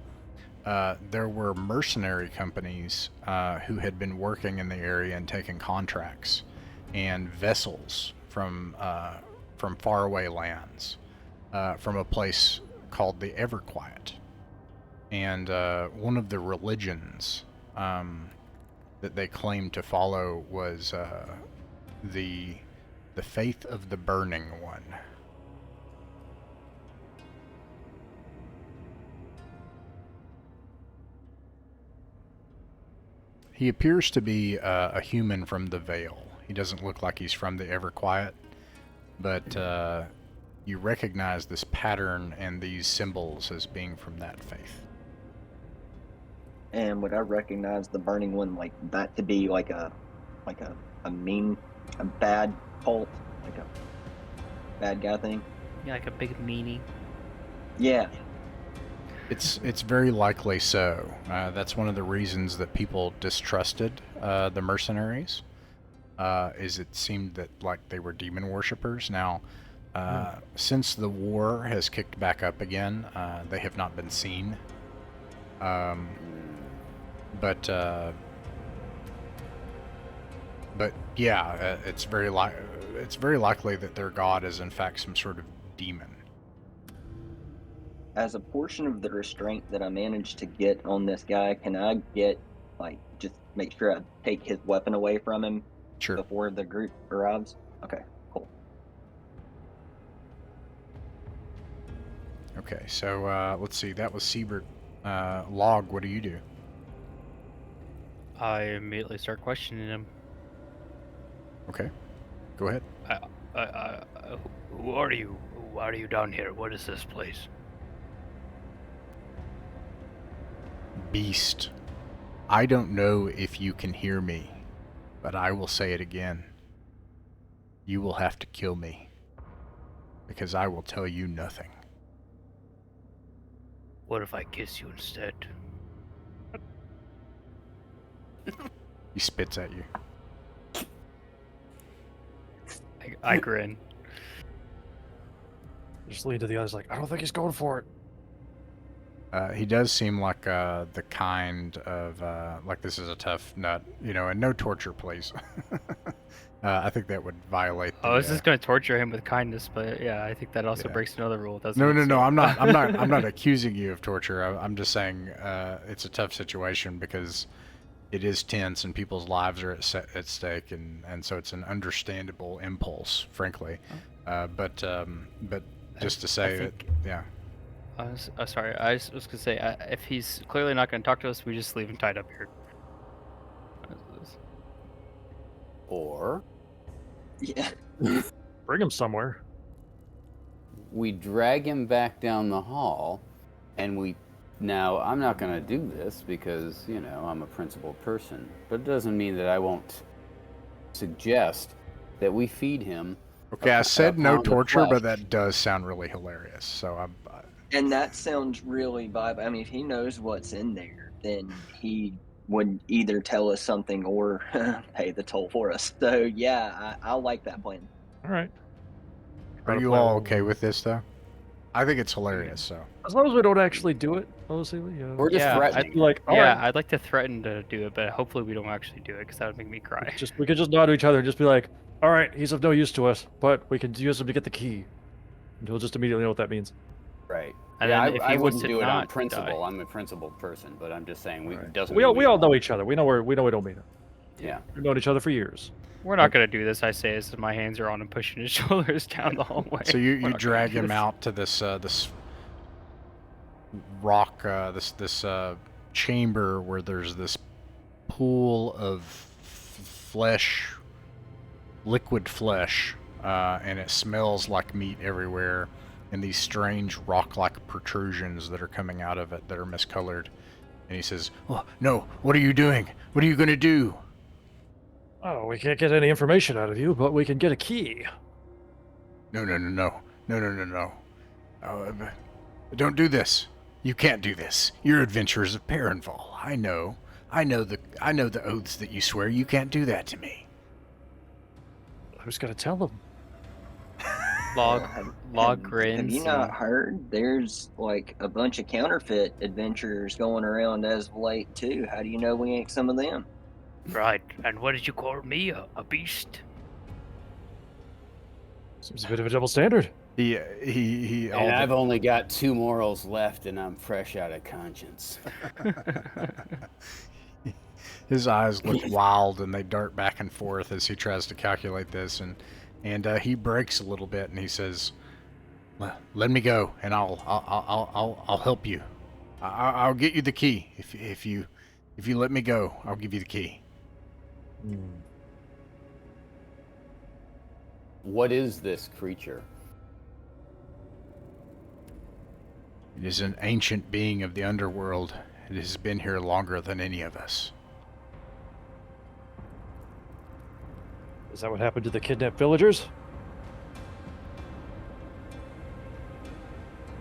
There were mercenary companies who had been working in the area and taking contracts, and vessels from faraway lands, from a place called the Everquiet. And one of the religions that they claimed to follow was the faith of the Burning One. He appears to be a human from the Vale. He doesn't look like he's from the Everquiet, but you recognize this pattern and these symbols as being from that faith. And would I recognize the Burning One like that to be like a mean, a bad cult, like a bad guy thing? Yeah, like a big meanie. Yeah. It's very likely so. That's one of the reasons that people distrusted the mercenaries. Is it seemed that like they were demon worshippers. Now, since the war has kicked back up again, they have not been seen. But yeah, it's very likely that their god is in fact some sort of demon. As a portion of the restraint that I managed to get on this guy, can I get like just make sure I take his weapon away from him Sure. before the group arrives? Okay, cool. Okay, so let's see. That was Siebert. Log, what do you do? I immediately start questioning him. Okay, go ahead. Who are you? Why are you down here? What is this place? Beast, I don't know if you can hear me, but I will say it again. You will have to kill me, because I will tell you nothing. What if I kiss you instead? He spits at you. I grin. Just lean to the others like, I don't think he's going for it. He does seem like the kind of like this is a tough nut, and no torture, please. I think that would violate the. I was just gonna torture him with kindness, but yeah, I think that also Yeah. breaks another rule, doesn't No, it? no, no. So- I'm not accusing you of torture. I'm just saying it's a tough situation because it is tense and people's lives are at stake, and so it's an understandable impulse, frankly. But just to say that, think- yeah. sorry, I was gonna say if he's clearly not gonna talk to us, we just leave him tied up here. Or Yeah. Bring him somewhere. we drag him back down the hall, and now I'm not going to do this because, I'm a principled person, but it doesn't mean that I won't suggest that we feed him. Okay, I said no pound of torture, but flesh. that does sound really hilarious. So And that sounds really viable. I mean, if he knows what's in there, then he would either tell us something or pay the toll for us. So yeah, I like that plan. All right. are you all okay with this, though? I think it's hilarious. So As long as we don't actually do it, honestly. We're just Yeah, threatening. Like, all Yeah, right, I'd like to threaten to do it, but hopefully we don't actually do it because that would make me cry. we could just nod to each other and just be like, all right, he's of no use to us, but we can use him to get the key. And he'll just immediately know what that means. Right. And yeah, then if I he was wouldn't to do it on not principle. die- I'm a principled person, but I'm just saying doesn't. We mean all we know won't. each other. We know we don't mean it. Yeah. We've known each other for years. We're not gonna do this. I say as my hands are on him, pushing his shoulders down the hallway. So We're you not gonna drag do him this. out to this rock, this chamber where there's this pool of flesh, liquid flesh, and it smells like meat everywhere, and these strange rock-like protrusions that are coming out of it that are miscolored. And he says, "Oh no! What are you doing? What are you gonna do?" Oh, we can't get any information out of you, but we can get a key. No. Don't do this. You can't do this. You're Adventurers of Perenval. I know the oaths that you swear. You can't do that to me. Who's gonna tell them? Log Have grins. you not heard? There's like a bunch of counterfeit adventurers going around as of late too. How do you know we ain't some of them? Right. And what did you call me? A beast? Seems a bit of a double standard. He And I've only got 2 morals left, and I'm fresh out of conscience. His eyes look wild and they dart back and forth as he tries to calculate this, and he breaks a little bit and he says, "Let me go, and I'll help you. I'll get you the key if you let me go. I'll give you the key." What is this creature? It is an ancient being of the underworld. It has been here longer than any of us. Is that what happened to the kidnapped villagers?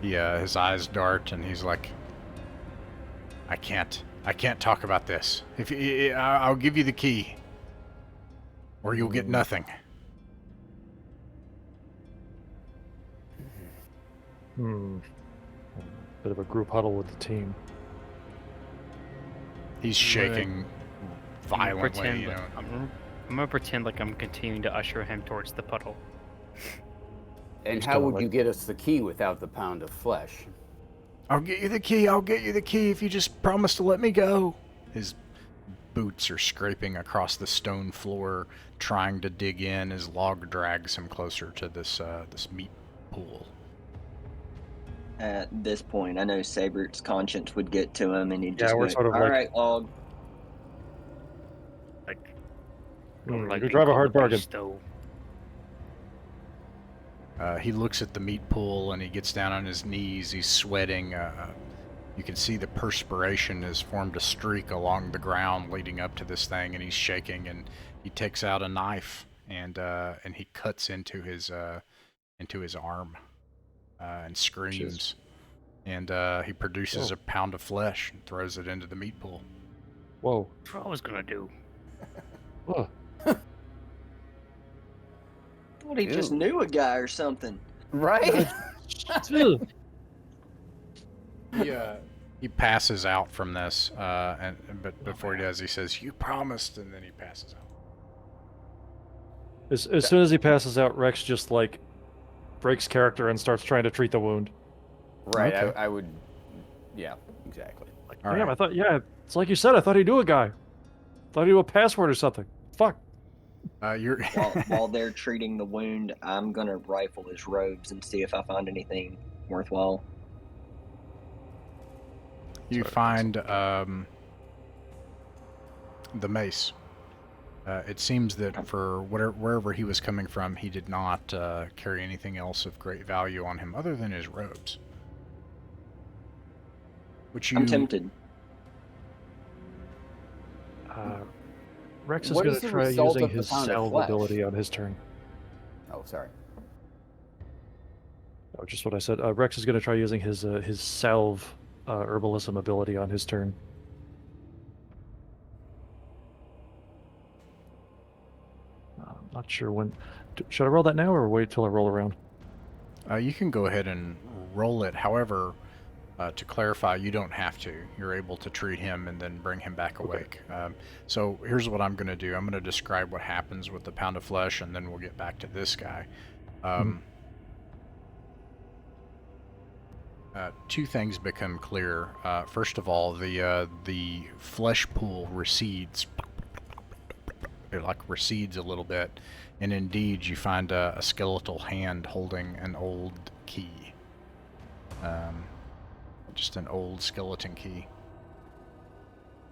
His eyes dart, and he's like, I can't talk about this. I'll give you the key, or you'll get nothing." Bit of a group huddle with the team. He's shaking violently, I'm gonna pretend like I'm continuing to usher him towards the puddle. And Just how kinda would like- you get us the key without the pound of flesh? I'll get you the key if you just promise to let me go. His boots are scraping across the stone floor, trying to dig in as Log drags him closer to this meat pool. At this point, I know Sabert's conscience would get to him, and he'd just we're go, sort of "All like- right, Log." Like, You being drive a called hard bargain. beast, though. He looks at the meat pool and he gets down on his knees. He's sweating. You can see the perspiration has formed a streak along the ground leading up to this thing, and he's shaking. And he takes out a knife and he cuts into his arm and screams. And he produces Whoa. a pound of flesh and throws it into the meat pool. Whoa. That's what I was gonna do. Whoa. Thought he just knew a guy or something. Right? Ew. He passes out from this, but before he does, he says, "You promised," and then he passes out. As soon as he passes out, Rex just like breaks character and starts trying to treat the wound. Right. Okay. I would. Yeah. Exactly. Like, All damn, right. I thought, yeah, it's like you said, I thought he knew a guy. Thought he knew a password or something. Fuck. You're While they're treating the wound, I'm gonna rifle his robes and see if I find anything worthwhile. you find the mace. It seems that for wherever he was coming from, he did not carry anything else of great value on him other than his robes. Which I'm tempted. Rex is What going is to the try result using of the his pound of salve flesh? ability on his turn. Oh, sorry. Oh, just what I said. Rex is going to try using his salve herbalism ability on his turn. I'm not sure when. Should I roll that now or wait till I roll around? You can go ahead and roll it. However, to clarify, you don't have to. You're able to treat him and then bring him back awake. So here's what I'm going to do. I'm going to describe what happens with the pound of flesh, and then we'll get back to this guy. Two things become clear. First of all, the flesh pool recedes. It like recedes a little bit, and indeed you find a skeletal hand holding an old key. Just an old skeleton key.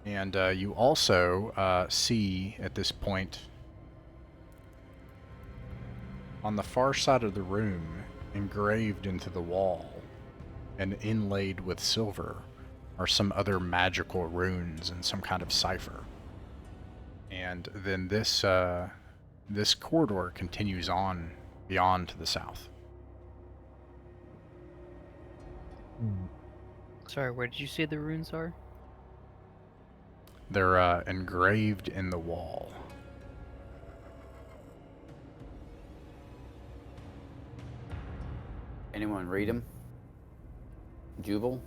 And you also see at this point on the far side of the room, engraved into the wall and inlaid with silver, are some other magical runes and some kind of cipher. And then this corridor continues on beyond to the south. Sorry, where did you say the runes are? They're engraved in the wall. Anyone read him? Jubal?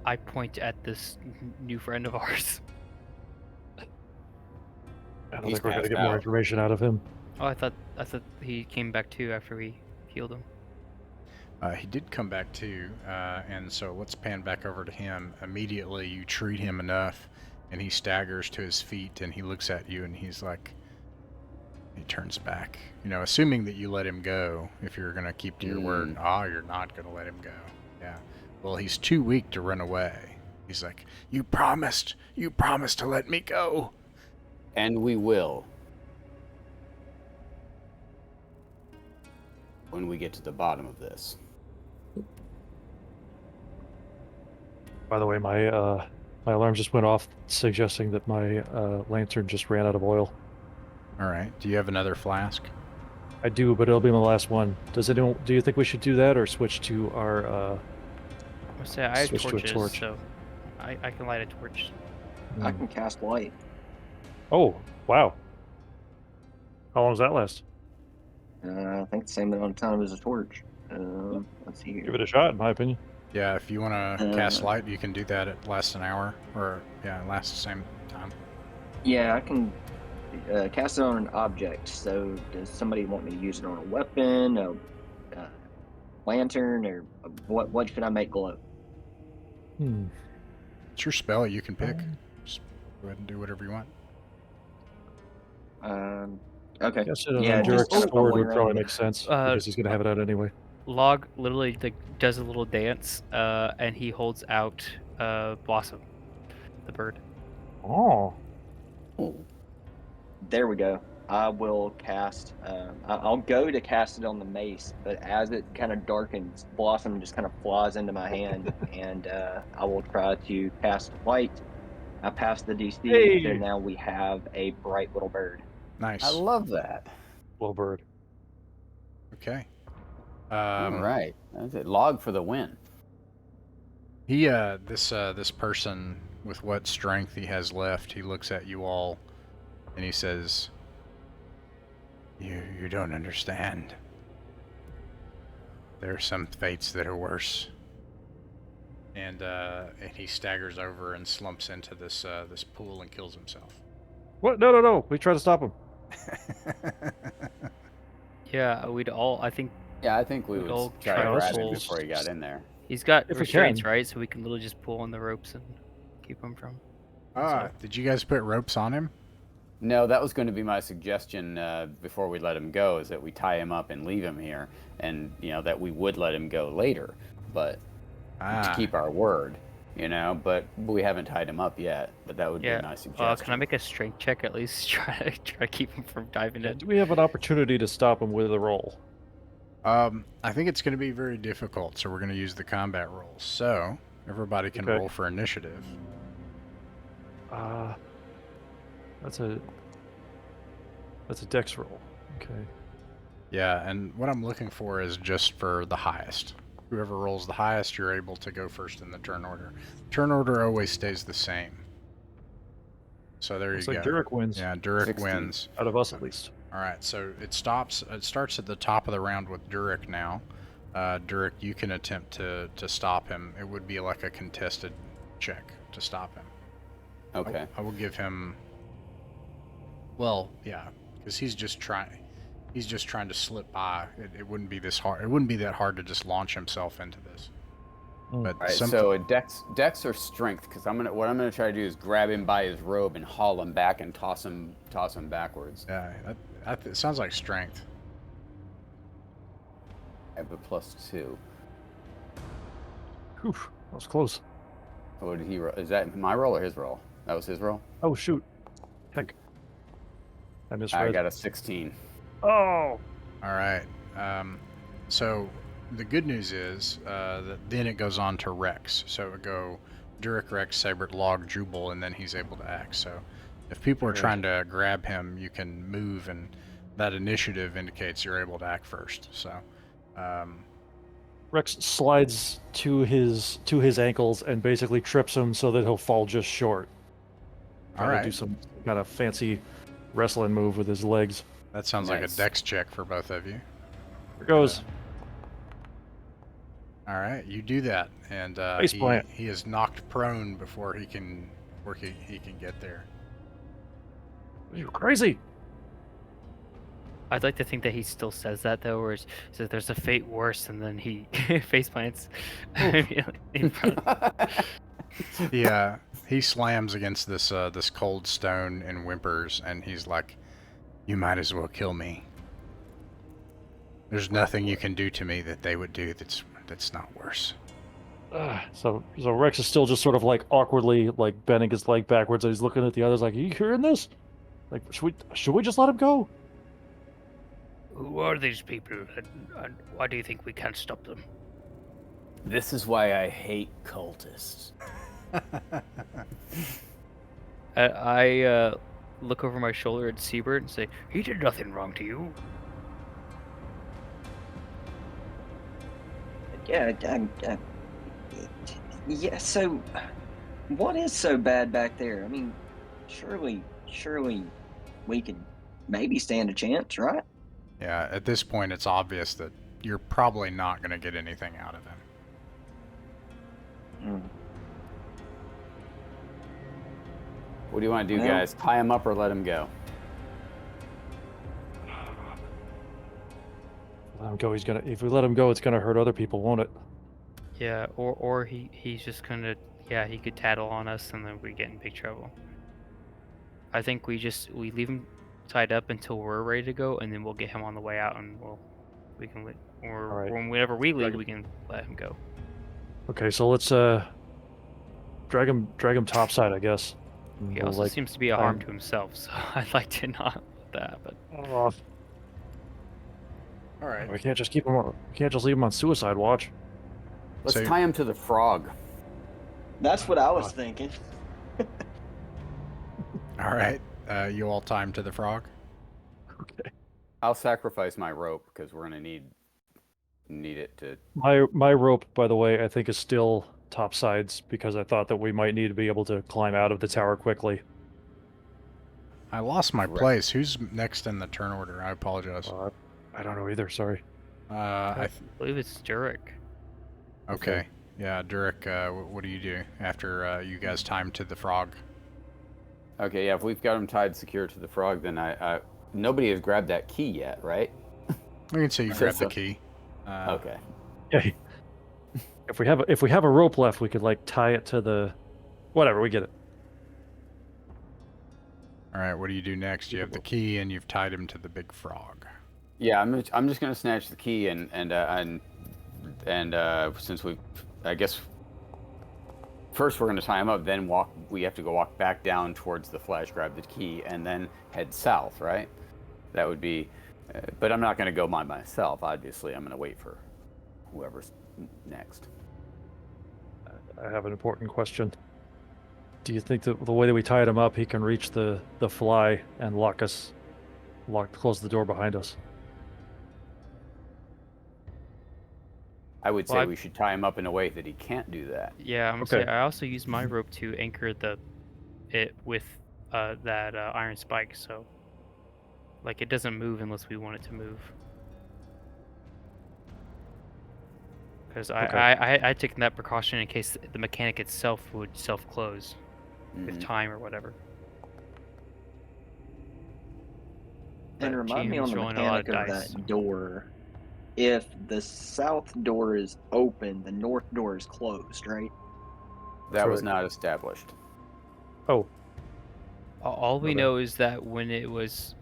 I point at this new friend of ours. I don't He's think we're going to passed get more out. information out of him. Oh, I thought he came back too after we healed him. He did come back too, and so let's pan back over to him. Immediately, you treat him enough, and he staggers to his feet, and he looks at you, and he's like, he turns back. You know, assuming that you let him go, if you're going to keep to your word. You're not going to let him go. Yeah. Well, he's too weak to run away. He's like, you promised to let me go. And we will. When we get to the bottom of this. By the way, my alarm just went off, suggesting that my lantern just ran out of oil. All right. Do you have another flask? I do, but it'll be my last one. Do you think we should do that or switch to our? I would say I have Switch to a torches, torch. so I can light a torch. I can cast light. Oh, wow. How long does that last? I think the same amount of time as a torch. Let's see Give here. it a shot, in my opinion. Yeah, if you want to cast light, you can do that. It lasts an hour, or yeah, it lasts the same time. Yeah, I can cast it on an object. So, does somebody want me to use it on a weapon, a lantern, or what should I make glow? It's your spell. You can pick. Just go ahead and do whatever you want. Okay. I guess an Yeah, just Endurance kind of sword fumbling would probably around. make sense because he's going to have it out anyway. Log literally does a little dance, and he holds out Blossom, the bird. Oh. There we go. I will cast. I'll go to cast it on the mace, but as it kind of darkens, Blossom just kind of flies into my hand, and I will try to cast light. I passed the DC, Hey! so now we have a bright little bird. Nice. I love that. Little bird. Okay. All right. That's it. Log for the win. He this person, with what strength he has left, he looks at you all, and he says, "You don't understand. There are some fates that are worse, and he staggers over and slumps into this this pool and kills himself. What? No, no, no. We try to stop him. Yeah, we'd all. I think Yeah, I think we We'd would all try try to to grab him pull. before he got in there. he's got If we restraints, can. right? So we can literally just pull on the ropes and keep him from. Did you guys put ropes on him? No, that was going to be my suggestion before we let him go, is that we tie him up and leave him here, and that we would let him go later, but to keep our word, But we haven't tied him up yet. But that would be a nice suggestion. Can I make a strength check at least? Try to keep him from diving in. Do we have an opportunity to stop him with a roll? I think it's going to be very difficult, so we're going to use the combat rolls. So everybody can roll for initiative. That's a dex roll. Okay. Yeah, and what I'm looking for is just for the highest. Whoever rolls the highest, you're able to go first in the turn order. Turn order always stays the same. So there Looks you like go. Durek wins. Yeah, Durek 16. wins. Out of us, at least. All right, so it starts at the top of the round with Durek now. Durek, you can attempt to stop him. It would be like a contested check to stop him. Okay. I will give him. Well, yeah, because he's just trying to slip by. It wouldn't be this hard. It wouldn't be that hard to just launch himself into this. But All right, so a dex or strength, because what I'm gonna try to do is grab him by his robe and haul him back and toss him backwards. Yeah, it sounds like strength. I have a +2. Whew, that was close. What did he roll? Is that my roll or his roll? That was his roll? Oh, shoot. Heck. I misread. I got a 16. Oh! All right. So the good news is that then it goes on to Rex. So it would go Durek, Rex, Sabert, Log, Jubal, and then he's able to act. So if people are trying to grab him, you can move, and that initiative indicates you're able to act first. So Rex slides to his ankles and basically trips him so that he'll fall just short. all right. Do some kind of fancy wrestling move with his legs. That sounds like a Nice. dex check for both of you. Here goes. All right, you do that, and Face plant. he is knocked prone before he can get there. You're crazy. I'd like to think that he still says that though, where he says there's a fate worse, and then he face plants in front. Yeah, he slams against this this cold stone and whimpers, and he's like, "You might as well kill me. There's nothing you can do to me that they would do that's not worse." So Rex is still just sort of like awkwardly like bending his leg backwards, and he's looking at the others like, "Are you hearing this? Like, should we just let him go?" Who are these people, and why do you think we can't stop them? This is why I hate cultists. I look over my shoulder at Siebert and say, "He did nothing wrong to you." Yeah, yeah. So, what is so bad back there? I mean, surely we could maybe stand a chance, right? Yeah, at this point, it's obvious that you're probably not going to get anything out of him. What do you want to do, Well- guys? Tie him up or let him go? Let him go. If we let him go, it's gonna hurt other people, won't it? Yeah, or he's just gonna he could tattle on us, and then we get in big trouble. I think we leave him tied up until we're ready to go, and then we'll get him on the way out, and we can Alright. whenever we leave, Drag we can let him go. Okay, so let's drag him topside, I guess. And He we'll, also like, seems to be a harm um, to himself, so I'd like to not let that happen. oh, All right. we can't just keep him. We can't just leave him on suicide watch. Let's So- tie him to the frog. That's what I was thinking. All right. You all time to the frog. Okay. I'll sacrifice my rope because we're gonna need it to. My rope, by the way, I think is still topsides because I thought that we might need to be able to climb out of the tower quickly. I lost my Correct. place. Who's next in the turn order? I apologize. I don't know either. Sorry. I I believe it's Durek. okay. Yeah, Durek, what do you do after you guys time to the frog? Okay, yeah, if we've got him tied secure to the frog, then nobody has grabbed that key yet, right? We can say you grab the key. Okay. Yeah. If we have a rope left, we could like tie it to the whatever. We get it. All right, what do you do next? You have the key and you've tied him to the big frog. Yeah, I'm just gonna snatch the key and since I guess first we're gonna tie him up, then we have to walk back down towards the flash, grab the key, and then head south, right? That would be, but I'm not gonna go by myself. Obviously, I'm gonna wait for whoever's next. I have an important question. Do you think that the way that we tied him up, he can reach the fly and close the door behind us? I would say we should tie him up in a way that he can't do that. Yeah, I'm Okay. saying I also use my rope to anchor it with that iron spike, so like it doesn't move unless we want it to move. Because I had taken that precaution in case the mechanic itself would self-close with time or whatever. And But remind me on GM's the rolling a lot mechanic of dice. that door. If the south door is open, the north door is closed, right? That was Correct. not established. Oh, All we Okay. know is that when it was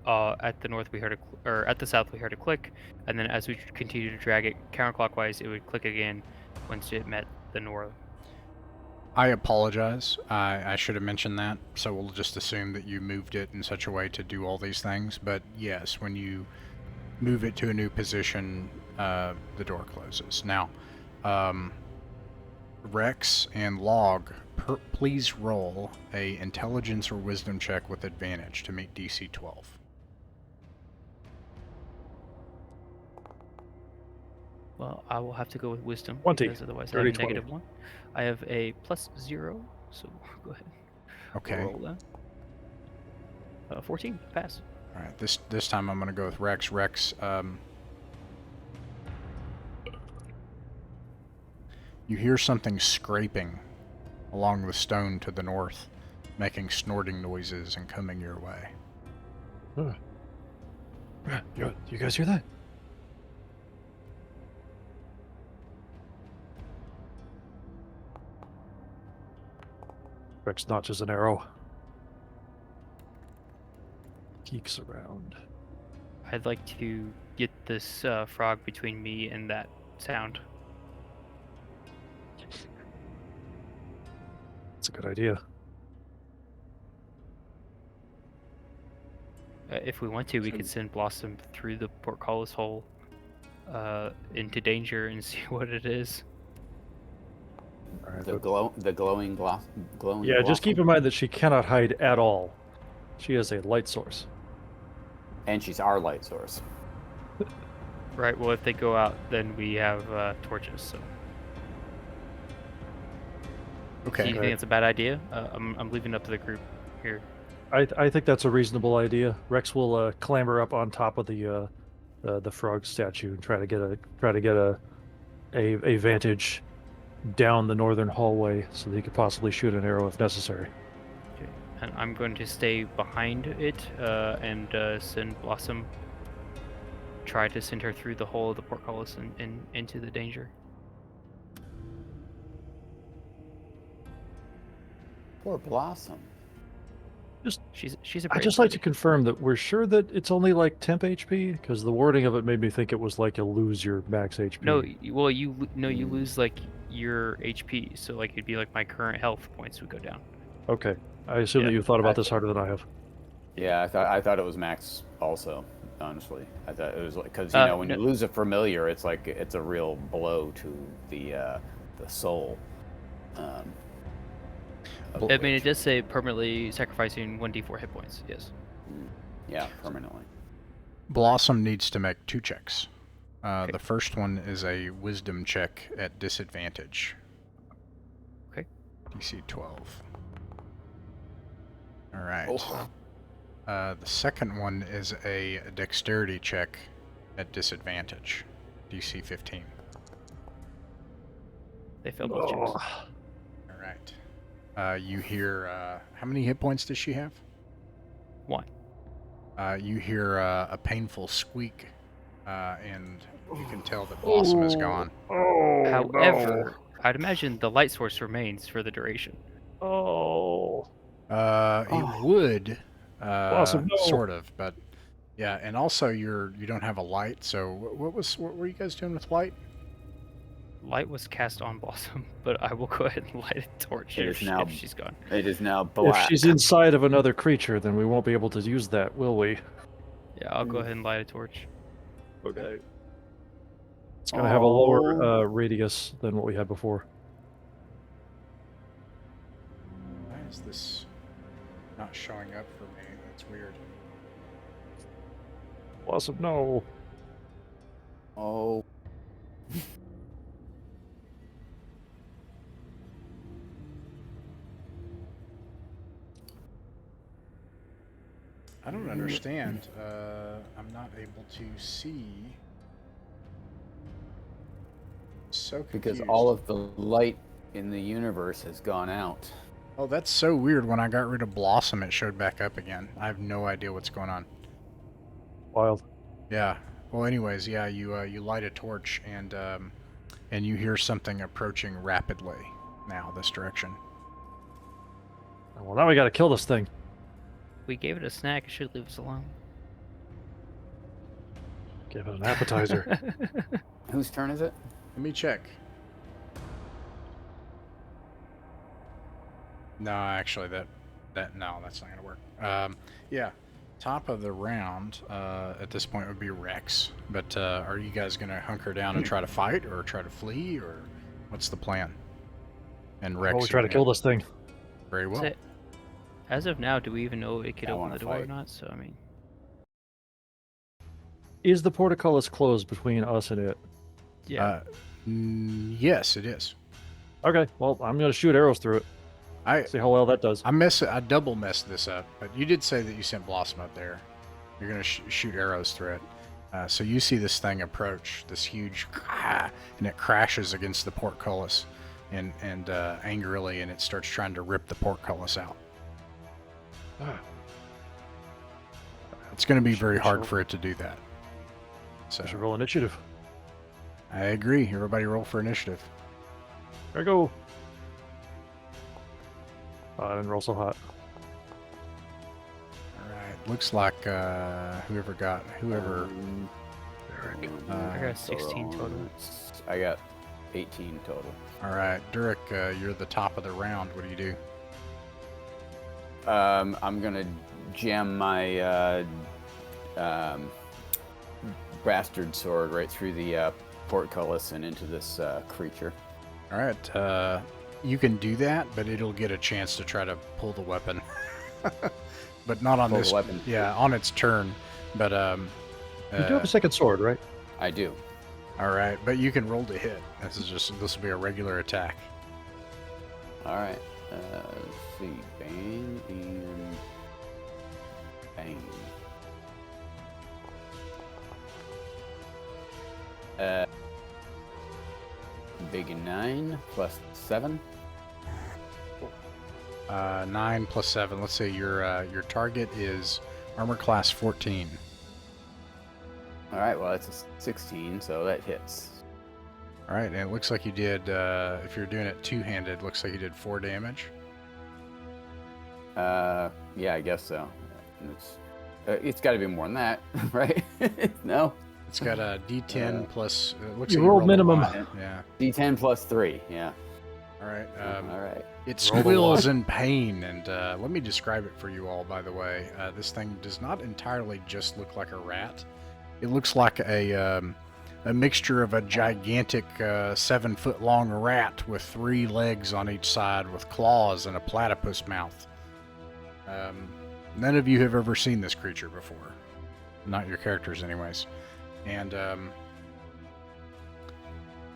at the north, we heard at the south, we heard a click, and then as we continued to drag it counterclockwise, it would click again once it met the north. I apologize. I should have mentioned that, so we'll just assume that you moved it in such a way to do all these things. But yes, when you move it to a new position, the door closes. Now, Rex and Log, please roll a intelligence or wisdom check with advantage to meet DC 12. Well, I will have to go with wisdom 20. because otherwise I Dirty have a 20. -1. I have a +0, so go ahead. Okay. Roll that. 14, pass. All right. This time I'm going to go with Rex. Rex, you hear something scraping along the stone to the north, making snorting noises and coming your way. You guys hear that? Rex notches an arrow. Geeks around. I'd like to get this frog between me and that sound. That's a good idea. If we want to, we could send Blossom through the portcullis hole into danger and see what it is. All right, The but- glowing yeah, just keep in mind that she cannot hide at all. She is a light source. And she's our light source. Right, well, if they go out, then we have torches, so. Okay. Do you think it's a bad idea? I'm leaving it up to the group here. I think that's a reasonable idea. Rex will clamber up on top of the frog statue and try to get a vantage down the northern hallway so that he could possibly shoot an arrow if necessary. Okay. And I'm going to stay behind it and send Blossom. Try to send her through the hole of the portcullis and into the danger. Poor Blossom. She's a I'd brave just like to lady. confirm that we're sure that it's only like temp HP, because the wording of it made me think it was like you'll lose your max HP. No, well, you lose like your HP, so like it'd be like my current health points would go down. Okay. I assume Yeah, that you thought about this harder than I have. Yeah, I thought it was max also. Honestly, I thought it was like because when no- you lose a familiar, it's like it's a real blow to the soul. I mean, it does say permanently sacrificing 1d4 hit points. Yes. Yeah, permanently. Blossom needs to make 2 checks. Okay. The first one is a wisdom check at disadvantage. Okay. DC 12. All right. Oh. The second one is a dexterity check at disadvantage. DC 15. They failed both checks. Oh, All right. You hear, how many hit points does she have? 1. You hear a painful squeak, and you can tell that Blossom is gone. Oh, However, I'd imagine the light source remains for the duration. no. Oh. It would, Blossom, no. sort of, but yeah. And also, you don't have a light. So what were you guys doing with light? Light was cast on Blossom, but I will go ahead and light a torch It if, is now- if she's gone. It is now If black. she's inside of another creature, then we won't be able to use that, will we? Yeah, I'll go ahead and light a torch. Okay. It's going to have a lower Oh. radius than what we had before. Why is this not showing up for me? That's weird. Blossom, no. Oh. I don't understand. I'm not able to see. So confused. Because all of the light in the universe has gone out. Oh, that's so weird. When I got rid of Blossom, it showed back up again. I have no idea what's going on. Wild. Yeah. Well, anyways, yeah. You light a torch and you hear something approaching rapidly now this direction. Well, now we got to kill this thing. We gave it a snack. It should leave us alone. Give it an appetizer. Whose turn is it? Let me check. No, actually, no, that's not gonna work. Yeah, top of the round at this point would be Rex. But are you guys gonna hunker down and try to fight, or try to flee, or what's the plan? And Rex, Well, we try to kill this thing. Very well. So, as of now, do we even know it could I open wanna the door or fight. not? So, I mean, Is the portcullis closed between us and it? yeah. Yes, it is. Okay, well, I'm going to shoot arrows through it. See how well that does. I double messed this up, but you did say that you sent Blossom up there. You're gonna shoot arrows through it. So you see this thing approach, this huge, and it crashes against the portcullis, and angrily, and it starts trying to rip the portcullis out. Ah. It's gonna be very hard Sure. for it to do that. So I should roll initiative. I agree. Everybody roll for initiative. There we go. I didn't roll so hot. All right. Looks like whoever. I got 16 total. I got 18 total. All right, Durek, you're the top of the round. What do you do? I'm gonna jam my bastard sword right through the portcullis and into this creature. All right, you can do that, but it'll get a chance to try to pull the weapon, but not on Pull the this. weapon. Yeah, on its turn. But You do have a second sword, right? I do. all right, but you can roll to hit. This will be a regular attack. All right. Let's see. Bane and bang. Big 9 plus 7. 9 plus 7. Let's say your target is armor class 14. All right. Well, that's a 16, so that hits. All right, and it looks like you did. If you're doing it two-handed, looks like you did 4 damage. Yeah, I guess so. It's got to be more than that, right? No. It's got a D10 plus. Looks You like rolled a minimum. one. Yeah. D10 plus 3. Yeah. All right. All right. It Roll the squeals one. in pain, and let me describe it for you all. By the way, this thing does not entirely just look like a rat. It looks like a mixture of a gigantic 7-foot-long rat with 3 legs on each side, with claws and a platypus mouth. None of you have ever seen this creature before, not your characters, anyways. And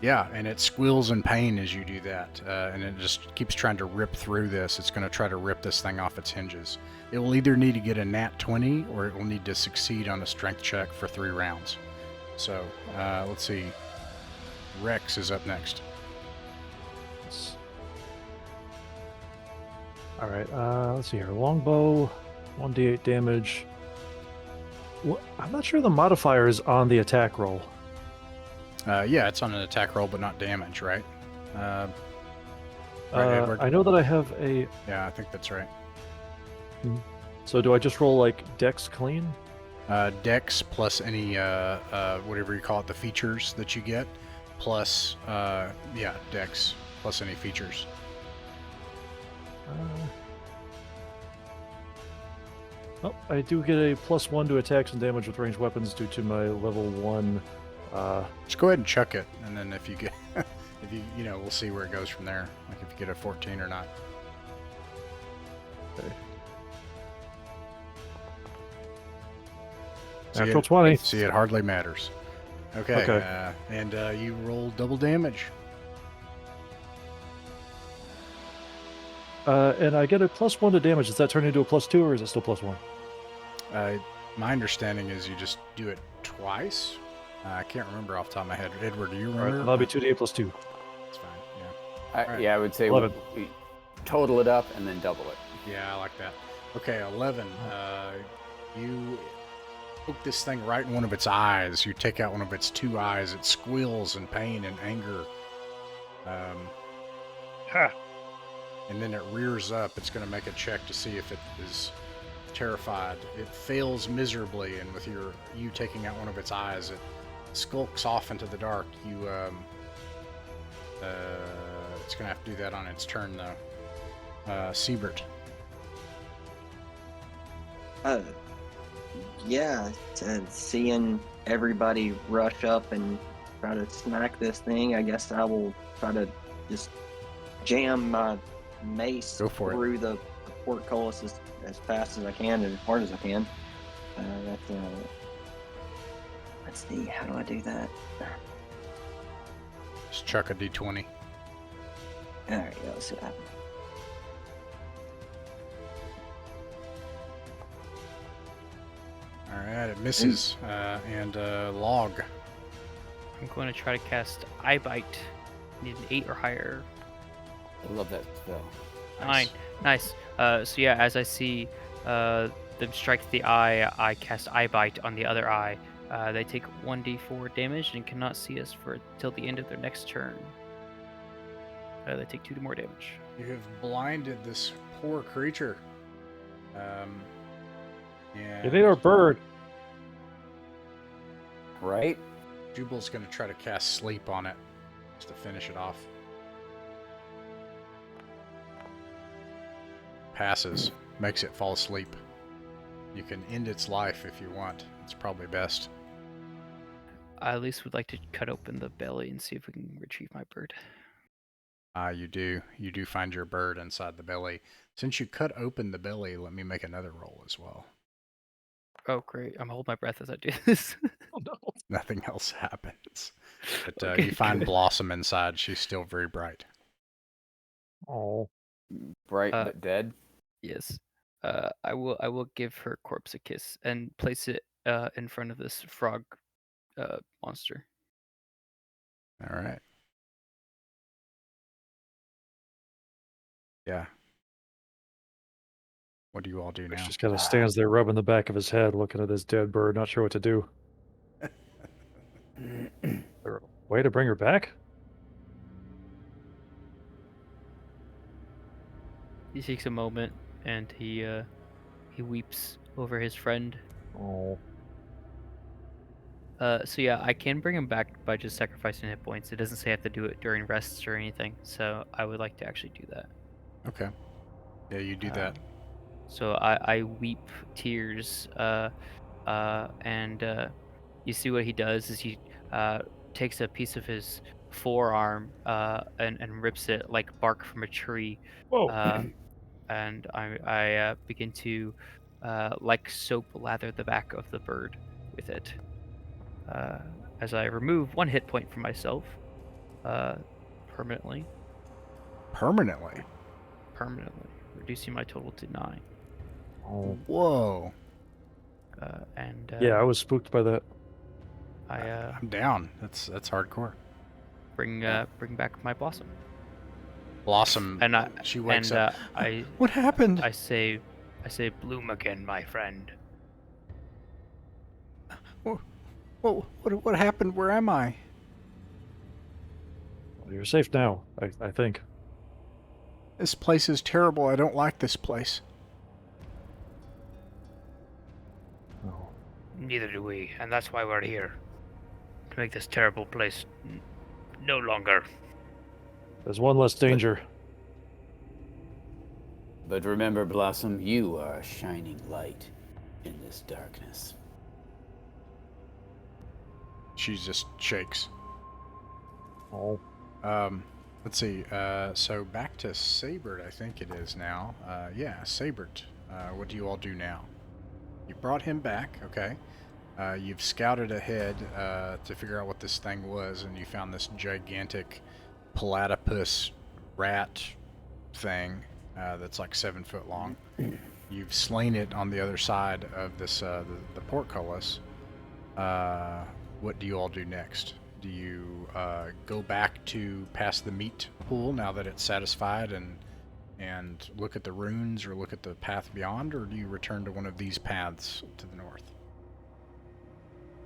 yeah, and it squeals in pain as you do that, and it just keeps trying to rip through this. It's going to try to rip this thing off its hinges. It will either need to get a nat 20 or it will need to succeed on a strength check for 3 rounds. So let's see. Rex is up next. All right. Let's see here. Longbow, 1d8 damage. I'm not sure the modifier is on the attack roll. Yeah, it's on an attack roll, but not damage, right? Right, Edward? I know that I have a. Yeah, I think that's right. So do I just roll like Dex clean? Dex plus any whatever you call it, the features that you get, plus yeah, Dex plus any features. Oh, I do get a +1 to attacks and damage with ranged weapons due to my level 1. Just go ahead and chuck it, and then if you get, if you know, we'll see where it goes from there. Like if you get a 14 or not. Okay. See, Natural 20. See, it hardly matters. Okay. Okay. And you roll double damage. And I get a +1 to damage. Does that turn into a +2, or is it still +1? My understanding is you just do it twice. I can't remember off the top of my head. Edward, do you All right, remember? then that'll be 2d8 +2. It's fine. Yeah. Alright. Yeah, I would say 11. we total it up and then double it. Yeah, I like that. Okay, 11. You poke this thing right in one of its eyes. You take out one of its two eyes. It squeals in pain and anger. Ha! And then it rears up. It's going to make a check to see if it is terrified. It fails miserably, and with you taking out one of its eyes, it skulks off into the dark. It's going to have to do that on its turn, though. Siebert. Yeah, seeing everybody rush up and try to smack this thing, I guess I will try to just jam my mace Go for it. through the portcullis as fast as I can and as hard as I can. Let's see, how do I do that? Just chuck a d20. Alright, yeah, let's see what happens. Alright, it misses. And log. I'm going to try to cast Eye Bite. Need an 8 or higher. I love that spell. 9. Nice. So yeah, as I see them strike the eye, I cast Eye Bite on the other eye. They take 1d4 damage and cannot see us for till the end of their next turn. They take 2 more damage. You have blinded this poor creature. It ain't our bird. Right? Jubal's going to try to cast sleep on it just to finish it off. Passes. Makes it fall asleep. You can end its life if you want. It's probably best. I at least would like to cut open the belly and see if we can retrieve my bird. You do. You do find your bird inside the belly. Since you cut open the belly, let me make another roll as well. Oh, great. I'm holding my breath as I do this. Oh no. Nothing else happens. But Okay, you find good. Blossom inside. She's still very bright. Oh. Bright but dead. Yes. I will give her corpse a kiss and place it in front of this frog monster. All right. Yeah. What do you all do now? He just kind of stands there rubbing the back of his head, looking at his dead bird, not sure what to do. Way to bring her back? He takes a moment and he weeps over his friend. Oh. So yeah, I can bring him back by just sacrificing hit points. It doesn't say I have to do it during rests or anything, so I would like to actually do that. Okay. Yeah, you do that. So I weep tears, and you see what he does is he takes a piece of his forearm and rips it like bark from a tree. Whoa. And I begin to like soap lather the back of the bird with it. As I remove 1 hit point from myself permanently, Permanently? reducing my total to 9. Oh. Whoa. And Yeah, I was spooked by that. I I'm down. That's hardcore. bring back my blossom. Blossom, And she wakes and up. I What happened? I say bloom again, my friend. What happened? Where am I? Well, you're safe now, I think. This place is terrible. I don't like this place. Oh, Neither do we, and that's why we're here. To make this terrible place no longer. there's one less danger. But remember, Blossom, you are a shining light in this darkness. She just shakes. Oh, Let's see. So back to Sabert, I think it is now. Yeah, Sabert. What do you all do now? You brought him back, okay. You've scouted ahead to figure out what this thing was, and you found this gigantic platypus rat thing that's like 7 foot long. You've slain it on the other side of this the portcullis. What do you all do next? Do you go back to past the meat pool now that it's satisfied and look at the runes or look at the path beyond, or do you return to one of these paths to the north?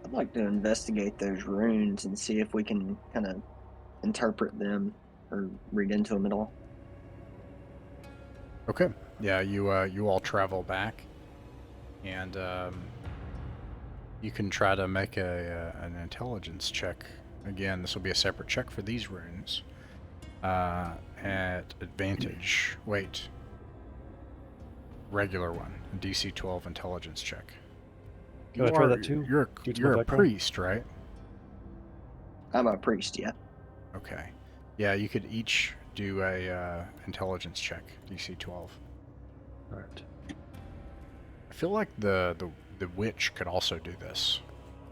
I'd like to investigate those runes and see if we can kind of interpret them or read into them at all. Okay. Yeah, you all travel back, and you can try to make an intelligence check. Again, this will be a separate check for these runes. At advantage. Wait. Regular one. A DC 12 intelligence check. Can I try that too? You're Due to you're my a background? priest, right? I'm a priest, yeah. Okay. Yeah, you could each do a intelligence check, DC 12. alright. I feel like the witch could also do this.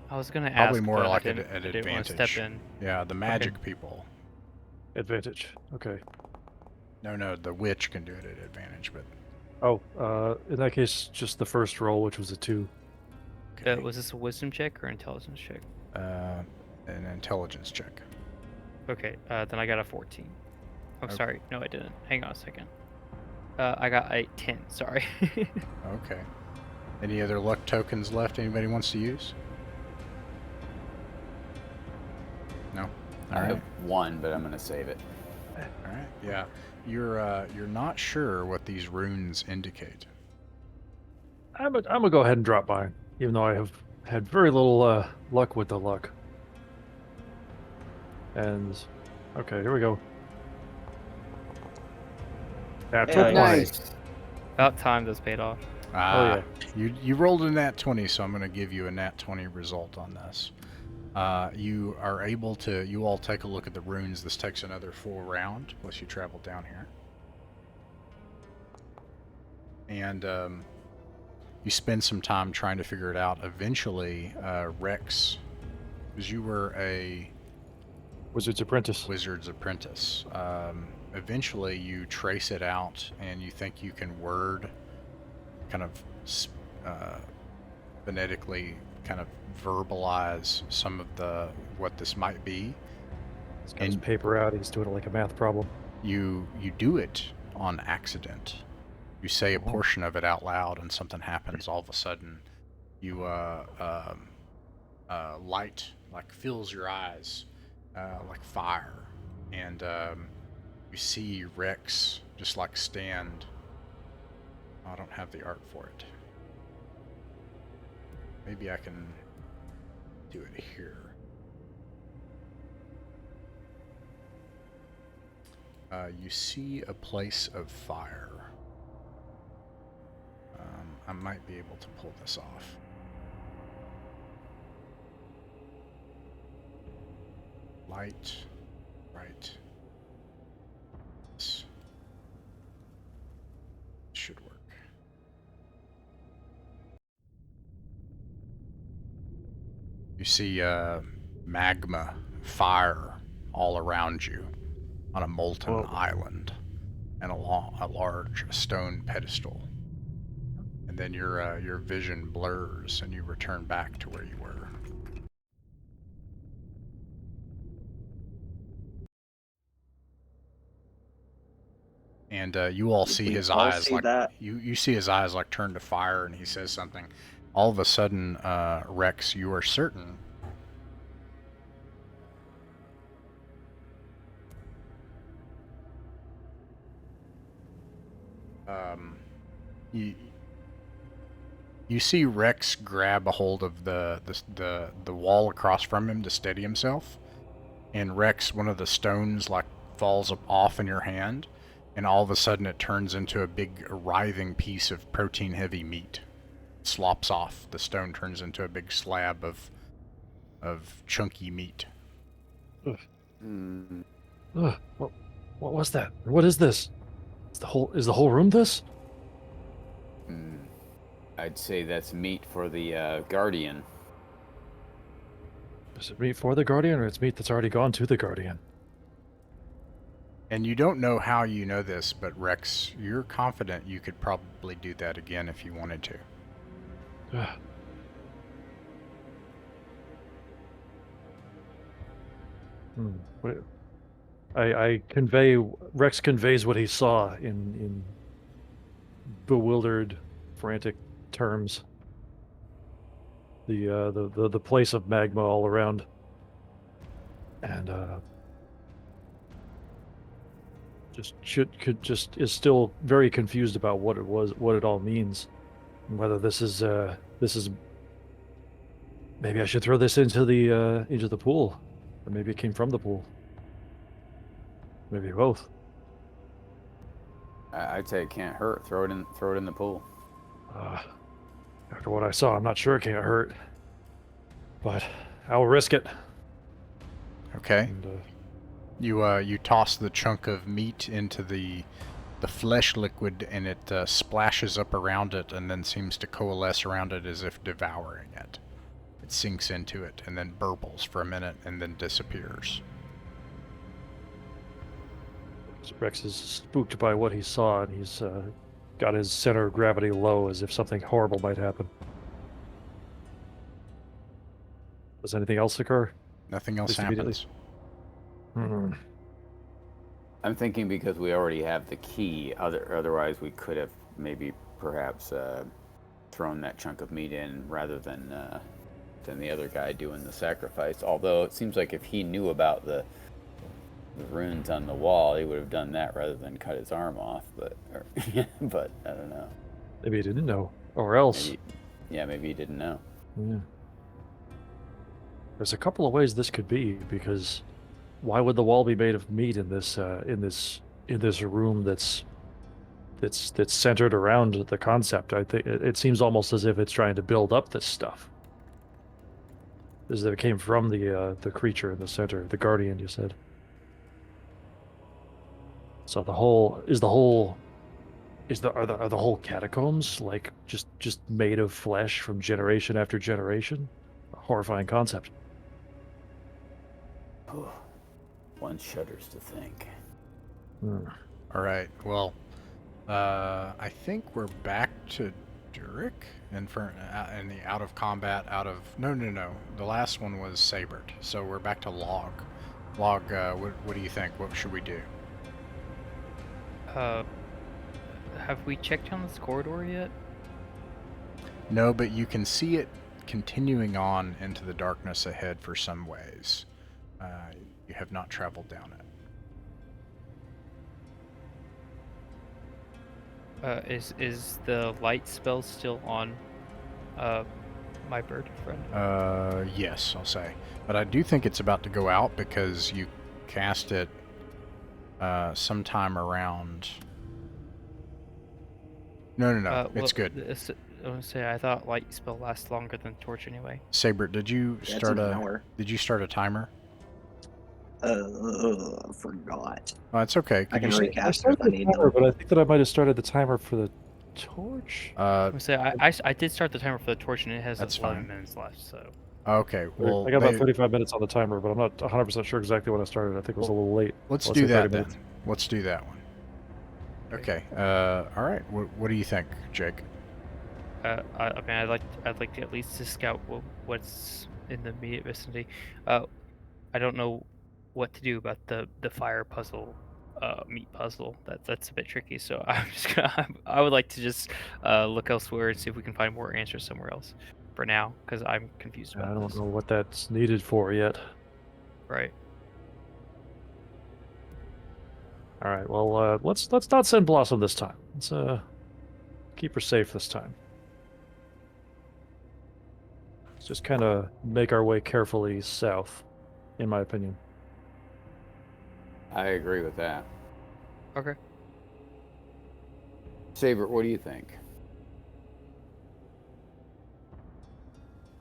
I was gonna Probably ask, more but like I an didn't want to advantage. step in. Yeah, the magic people. Advantage. Okay. No, the witch can do it at advantage, but Oh, in that case, just the first roll, which was a 2. okay. Was this a wisdom check or intelligence check? An intelligence check. Okay, then I got a 14. Oh, Okay. sorry. No, I didn't. Hang on a second. I got a 10. Sorry. Okay. Any other luck tokens left anybody wants to use? No? I Alright. have one, but I'm going to save it. Alright. Yeah. You're not sure what these runes indicate. I'm gonna go ahead and drop by, even though I have had very little luck with the luck. And okay, here we go. Natural Hey, 20. Nice. About time this paid off. Ah, yeah. you rolled a nat 20, so I'm going to give you a nat 20 result on this. You are able to, you all take a look at the runes. This takes another full round, plus you travel down here. And you spend some time trying to figure it out. Eventually, Rex, because you were a Wizard's Apprentice. wizard's apprentice, eventually you trace it out and you think you can word, kind of phonetically kind of verbalize some of what this might be. He's got his And- paper out. He's doing it like a math problem. You do it on accident. You say a Oh. portion of it out loud and something happens. All of a sudden you light like fills your eyes like fire, and you see Rex just like stand. I don't have the art for it. Maybe I can do it here. You see a place of fire. I might be able to pull this off. Light, right. This should work. You see magma, fire all around you on a molten Whoa. island and a large stone pedestal. And then your vision blurs and you return back to where you were. And you all Did see we his all eyes see like that? you see his eyes like turn to fire, and he says something. All of a sudden, Rex, you are certain you you see Rex grab a hold of the wall across from him to steady himself, and Rex, one of the stones like falls off in your hand, and all of a sudden it turns into a big writhing piece of protein heavy meat. Slops off. The stone turns into a big slab of chunky meat. Ugh. Hmm. Ugh. What was that? What is this? Is the whole room this? I'd say that's meat for the Guardian. Is it meat for the Guardian, or it's meat that's already gone to the Guardian? And you don't know how you know this, but Rex, you're confident you could probably do that again if you wanted to. Ugh. What- I convey. Rex conveys what he saw in bewildered, frantic terms. The place of magma all around, and just is still very confused about what it was, what it all means, and whether this is maybe I should throw this into the pool, or maybe it came from the pool. Maybe both. I'd say it can't hurt. Throw it in the pool. After what I saw, I'm not sure it can't hurt, but I'll risk it. Okay. And, You toss the chunk of meat into the flesh liquid, and it splashes up around it, and then seems to coalesce around it as if devouring it. It sinks into it, and then burbles for a minute, and then disappears. Rex is spooked by what he saw, and he's got his center of gravity low, as if something horrible might happen. Does anything else occur? Nothing else Just immediately? happens. I'm thinking because we already have the key. Otherwise, we could have maybe perhaps thrown that chunk of meat in rather than the other guy doing the sacrifice. Although it seems like if he knew about the runes on the wall, he would have done that rather than cut his arm off. But I don't know. Maybe he didn't know, or else. Maybe he didn't know. Yeah. There's a couple of ways this could be, because why would the wall be made of meat in this room that's centered around the concept? I think it seems almost as if it's trying to build up this stuff. As if it came from the creature in the center, the Guardian, you said. So are the whole catacombs like just made of flesh from generation after generation? A horrifying concept. One shudders to think. All right. Well, I think we're back to Durik and in the out of combat. No. The last one was Sabert. So we're back to Log. Log. What do you think? What should we do? Have we checked down this corridor yet? No, but you can see it continuing on into the darkness ahead for some ways. You have not traveled down it. Is the light spell still on my bird friend? Yes, I'll say. But I do think it's about to go out because you cast it sometime around... No. It's good. I want to say I thought light spell lasts longer than torch anyway. Sabert, did you Yeah, it's start an hour. Did you start a timer? Forgot. Oh, it's okay. I can you recast it if I need timer, to. but I think that I might have started the timer for the torch. I want to say I did start the timer for the torch and it has That's 11 fine. minutes left. So Okay, well, I got about 35 minutes on the timer, but I'm not 100% sure exactly when I started. I think it was a little late. let's Let's do say that 30 then. minutes. Let's do that one. Okay. All right. What do you think, Jake? I mean I'd like to at least to scout what's in the immediate vicinity. I don't know what to do about the fire puzzle meat puzzle. That's a bit tricky. So I'm just gonna. I would like to just look elsewhere and see if we can find more answers somewhere else. For now, because I'm confused I about don't this. know what that's needed for yet. Right. All right, well, let's not send Blossom this time. Let's keep her safe this time. Let's just kind of make our way carefully south, in my opinion. I agree with that. Okay. Saber, what do you think?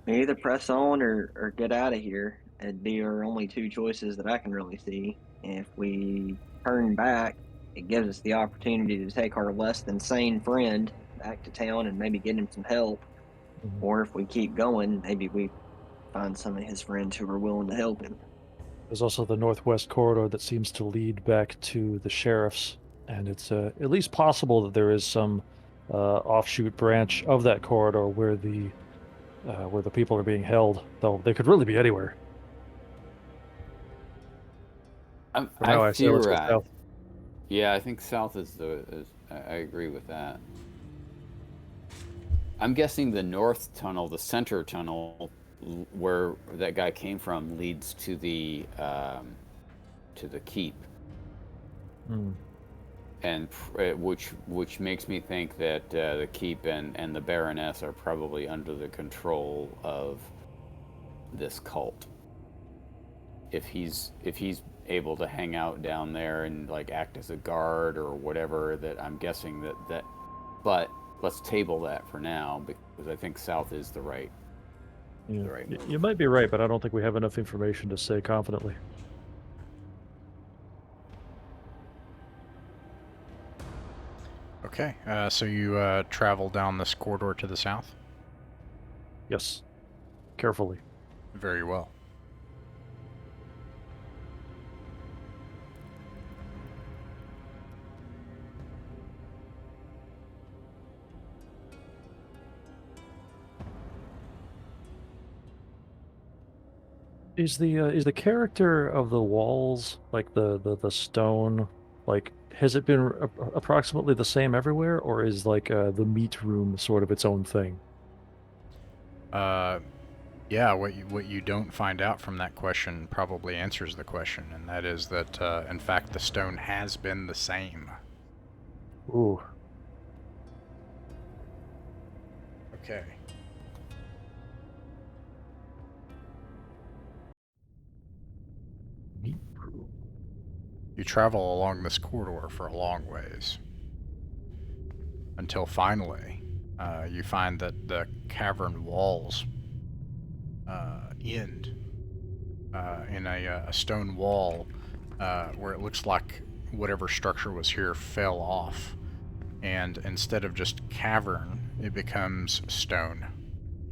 We either press on or get out of here. It'd be our only two choices that I can really see. If we turn back, it gives us the opportunity to take our less than sane friend back to town and maybe get him some help. Mhm. Or if we keep going, maybe we find some of his friends who are willing to help him. There's also the northwest corridor that seems to lead back to the sheriff's, and it's at least possible that there is some offshoot branch of that corridor where the people are being held. Though they could really be anywhere. For I now, I say let's go theorize. south. Yeah, I think south is I agree with that. I'm guessing the north tunnel, the center tunnel, where that guy came from, leads to the keep, Hmm. and which makes me think that the keep and the Baroness are probably under the control of this cult. If he's able to hang out down there and like act as a guard or whatever, that I'm guessing that but let's table that for now because I think south is the right Yeah. move. You might be right, but I don't think we have enough information to say confidently. Okay, so you travel down this corridor to the south? Yes, carefully. Very well. Is the character of the walls, like the stone, like has it been approximately the same everywhere, or is like the meat room sort of its own thing? Yeah, what you don't find out from that question probably answers the question, and that is that in fact the stone has been the same. Ooh, Okay. meat room. You travel along this corridor for a long ways until finally you find that the cavern walls end in a stone wall where it looks like whatever structure was here fell off, and instead of just cavern, it becomes stone.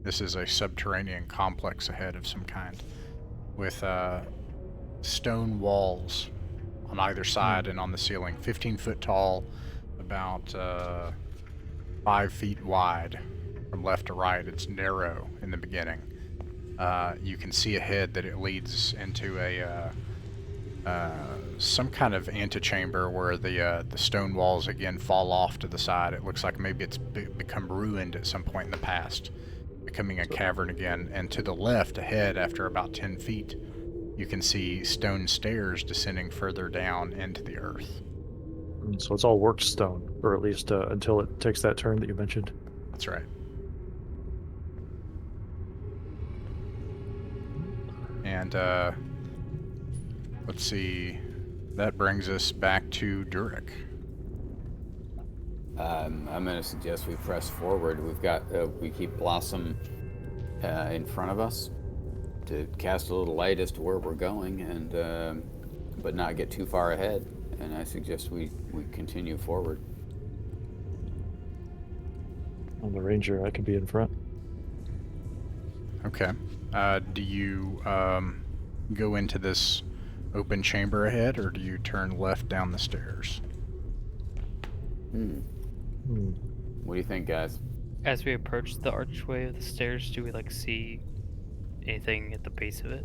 This is a subterranean complex ahead of some kind, with stone walls on either side and on the ceiling, 15 foot tall, about 5 feet wide from left to right. It's narrow in the beginning. You can see ahead that it leads into a some kind of antechamber where the stone walls again fall off to the side. It looks like maybe it's become ruined at some point in the past, becoming a cavern again. And to the left ahead, after about 10 feet, you can see stone stairs descending further down into the earth. So it's all worked stone, or at least until it takes that turn that you mentioned. That's right. And let's see, that brings us back to Durik. I'm going to suggest we press forward. We've got we keep Blossom in front of us to cast a little light as to where we're going, and but not get too far ahead. And I suggest we continue forward. I'm the ranger. I can be in front. Okay. Do you go into this open chamber ahead, or do you turn left down the stairs? What do you think, guys? As we approach the archway of the stairs, do we like see anything at the base of it?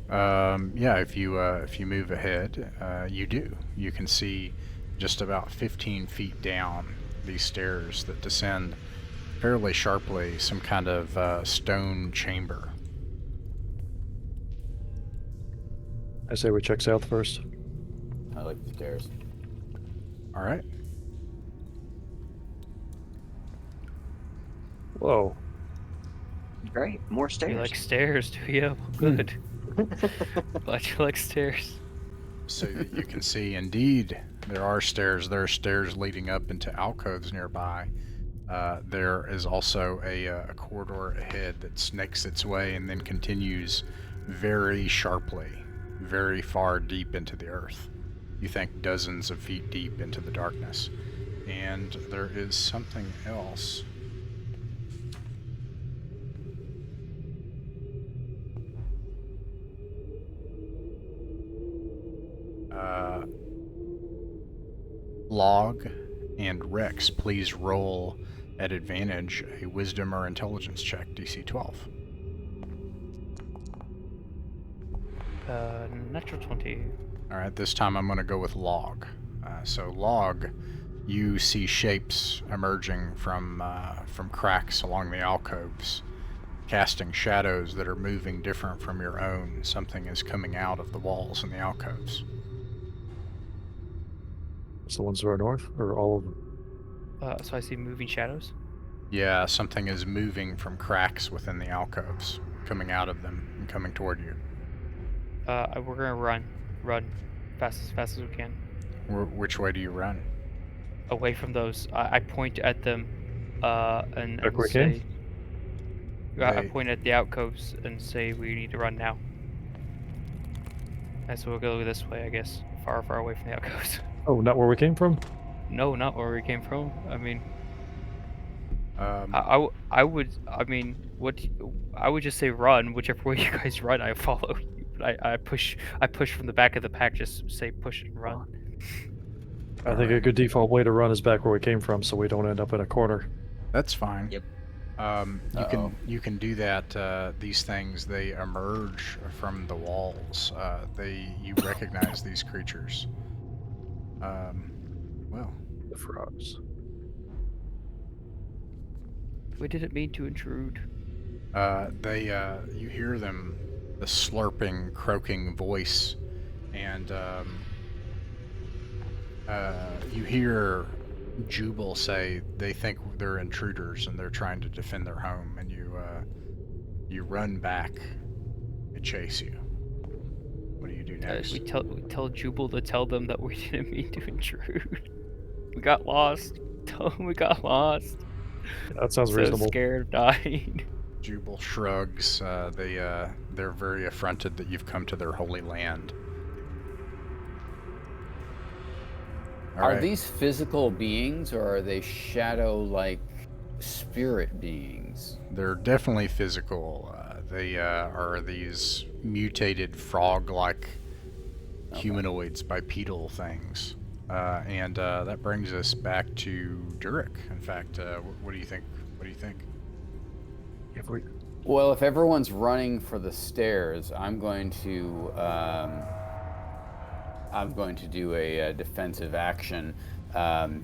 Yeah, if you move ahead, you do. You can see just about 15 feet down these stairs that descend fairly sharply, some kind of stone chamber. I say we check south first. I like the stairs. All right. Whoa. Great, more stairs. You like stairs, do you? Good. Glad you like stairs. So that you can see, indeed, there are stairs. There are stairs leading up into alcoves nearby. There is also a corridor ahead that snakes its way and then continues very sharply, very far deep into the earth. You think dozens of feet deep into the darkness. And there is something else. Log and Rex, please roll at advantage a wisdom or intelligence check, DC 12. Natural 20. Alright, this time I'm going to go with Log. So Log, you see shapes emerging from cracks along the alcoves, casting shadows that are moving different from your own. Something is coming out of the walls in the alcoves. It's the ones to our north, or all of them? So I see moving shadows. Yeah, something is moving from cracks within the alcoves, coming out of them and coming toward you. We're gonna run fast as we can. Which way do you run? Away from those. I point at them, and Back where we say. came? I They- point at the alcoves and say we need to run now. And so we'll go this way, I guess. Far away from the alcoves. Oh, not where we came from? No, not where we came from. I mean, Um, I would. I mean, I would just say run. Whichever way you guys run, I follow you. But I push from the back of the pack. Just say push and run. I think a good default way to run is back where we came from, so we don't end up in a corner. That's fine. Yep. You can do that. These things, they emerge from the walls. You recognize these creatures. Well, The frogs. We didn't mean to intrude. you hear them, the slurping, croaking voice, and you hear Jubal say they think they're intruders and they're trying to defend their home, and you run back and chase you. What do you do next? We tell Jubal to tell them that we didn't mean to intrude. We got lost. Tell them we got lost. That sounds So reasonable. scared of dying. Jubal shrugs. They're very affronted that you've come to their holy land. All Are right. these physical beings or are they shadow-like spirit beings? They're definitely physical. They are these mutated frog-like humanoids, bipedal things. And that brings us back to Durek. In fact, what do you think? What do you think? If we... Well, if everyone's running for the stairs, I'm going to do a defensive action. I'll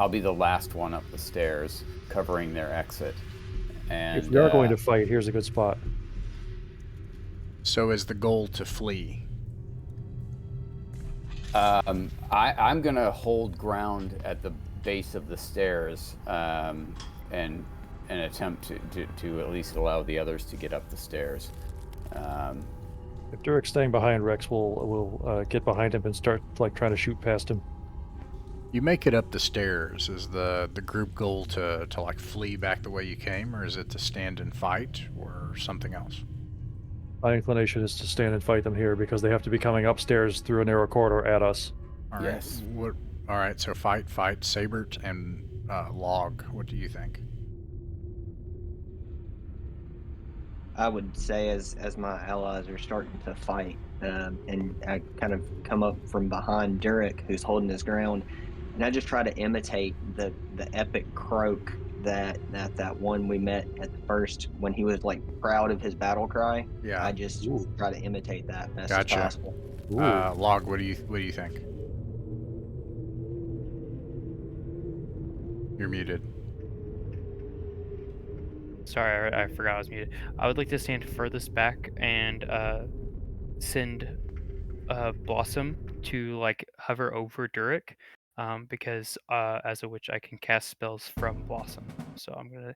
be the last one up the stairs, covering their exit. And If we are going to fight, here's a good spot. So is the goal to flee? I'm gonna hold ground at the base of the stairs and attempt to at least allow the others to get up the stairs. If Durek's staying behind Rex, we'll get behind him and start trying to shoot past him. You make it up the stairs. Is the group goal to flee back the way you came, or is it to stand and fight, or something else? My inclination is to stand and fight them here because they have to be coming upstairs through a narrow corridor at us. All right. Yes. All right. So fight. Sabert and Log. What do you think? I would say as my allies are starting to fight, and I kind of come up from behind Durek, who's holding his ground, and I just try to imitate the epic croak that one we met at the first when he was like proud of his battle cry. Yeah. I just Ooh. try to imitate that best Gotcha. as possible. Ooh. Log, what do you think? You're muted. Sorry, I forgot I was muted. I would like to stand furthest back and send Blossom to like hover over Durik, because as a witch I can cast spells from Blossom. So I'm gonna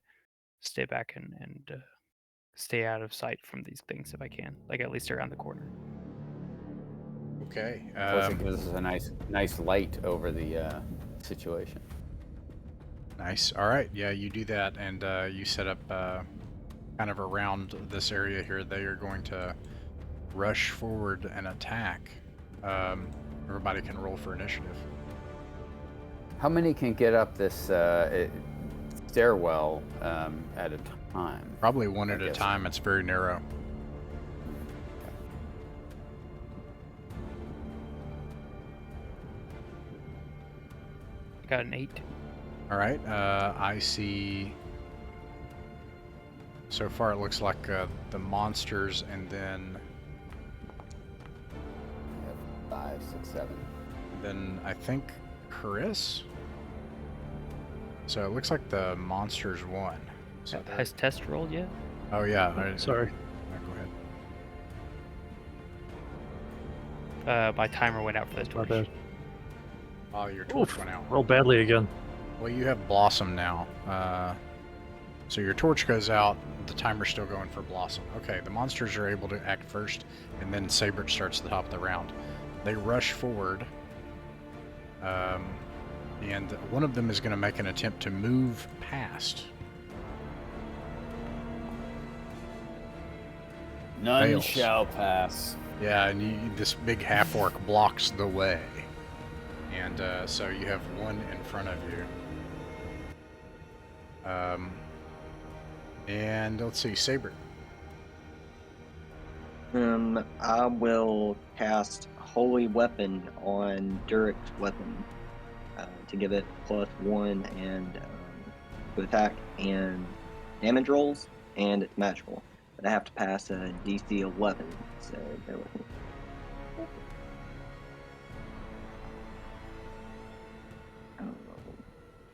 stay back and stay out of sight from these things if I can, like at least around the corner. Okay. Plus, it gives us a nice light over the situation. Nice. All right. Yeah, you do that, and you set up kind of around this area here. They are going to rush forward and attack. Everybody can roll for initiative. How many can get up this stairwell at a time? Probably one at a guess. time. It's very narrow. I got an 8. All right. I see. So far, it looks like the monsters, and then We have 5, 6, 7. I think Chris. So it looks like the monsters won. So Has test rolled yet? oh yeah. Sorry. Go ahead. My timer went out for this Not torch. bad. Oh, your torch Oof. went out. Roll badly again. Well, you have Blossom now. So your torch goes out. The timer's still going for Blossom. Okay, the monsters are able to act first, and then Saber starts at the top of the round. They rush forward. And one of them is going to make an attempt to move past. None Fails. shall pass. Yeah, and this big half-orc blocks the way. And so you have one in front of you. And let's see, Saber. I will cast Holy Weapon on Durik's weapon to give it +1 and to attack and damage rolls, and it's magical. But I have to pass a DC 11, so bear with me.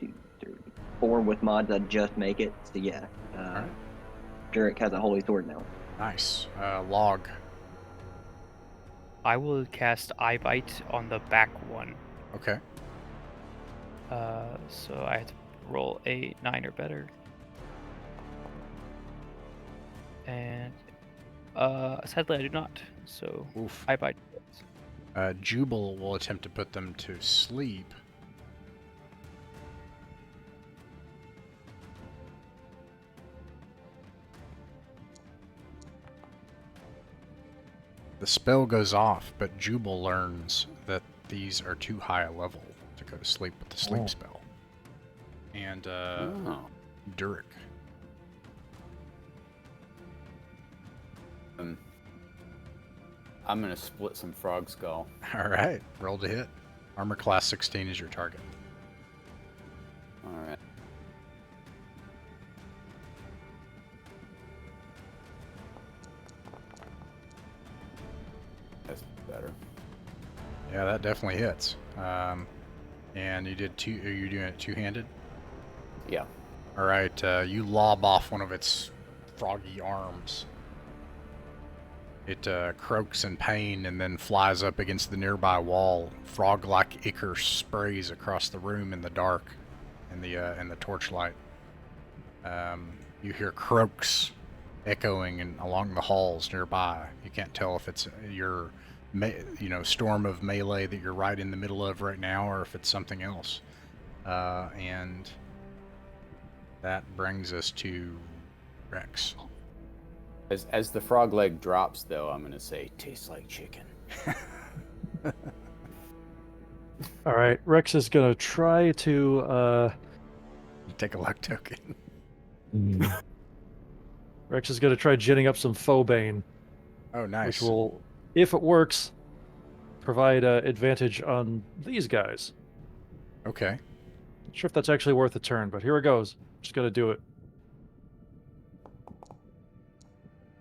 2, 3, 4 with mods, I'd just make it. So yeah, Alright. Durik has a Holy Sword now. Nice. Log. I will cast Eye Bite on the back one. Okay. So I have to roll a 9 or better. And sadly I do not. So Oof. Eye Bite. Jubal will attempt to put them to sleep. The spell goes off, but Jubal learns that these are too high a level to go to sleep with the sleep Oh. spell. And Oh. Durik. I'm gonna split some frog skull. All right, roll to hit. Armor class 16 is your target. All right. That's better. Yeah, that definitely hits. And you did two. Are you doing it two-handed? Yeah. All right, you lob off one of its froggy arms. It croaks in pain and then flies up against the nearby wall. Frog-like ichor sprays across the room in the dark, in the torchlight. You hear croaks echoing along the halls nearby. You can't tell if it's your, storm of melee that you're right in the middle of right now, or if it's something else. And that brings us to Rex. As the frog leg drops, though, I'm gonna say, tastes like chicken. All right, Rex is gonna try to. Take a luck token. Rex is gonna try ginning up some Phobane, Oh, nice. which will, if it works, provide advantage on these guys. Okay. Not sure if that's actually worth a turn, but here it goes. Just gotta do it.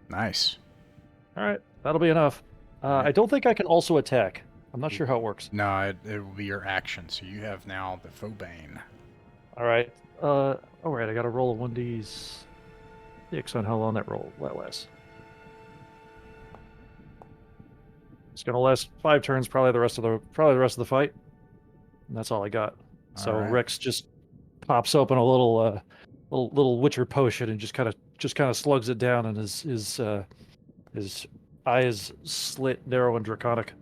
Nice. All right, that'll be enough. Alright. I don't think I can also attack. I'm not sure how it works. No, it will be your action. So you have now the Fobane. All right. All right. I gotta roll a 1d6 on how long that lasts. It's gonna last 5 turns, probably the rest of the fight. And that's all I got. So Alright. Rex just pops open a little Witcher potion and just kind of slugs it down, and his eye is slit, narrow, and draconic.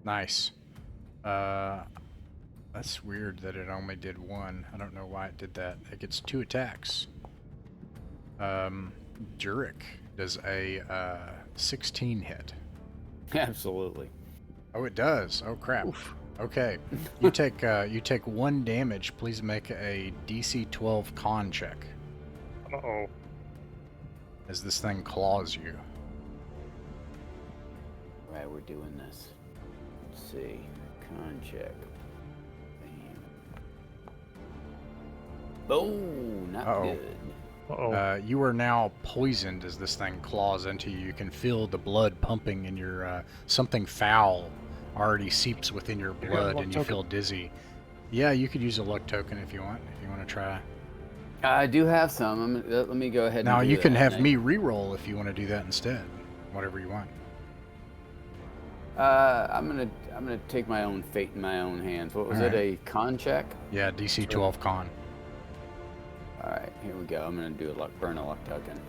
Nice. That's weird that it only did 1. I don't know why it did that. It gets 2 attacks. Jurek does a 16 hit. Absolutely. Oh, it does. Oh crap. Oof. Okay. You take 1 damage. Please make a DC 12 con check Uh-oh. as this thing claws you. Right, we're doing this. Let's see. Con check. Bam. Oh, not Uh-oh. good. Uh-oh. You are now poisoned as this thing claws into you. You can feel the blood pumping in your something foul already seeps within your got a blood, luck and you token? feel dizzy. Yeah, you could use a luck token if you want. If you want to try. I do have some. Let me go ahead and Now do you can that. have me re-roll if you want to do that instead. Whatever you want. I'm gonna take my own fate in my own hands. What was it? Alright. A con check? Yeah, DC 12 con. All right, here we go. I'm gonna do burn a luck token.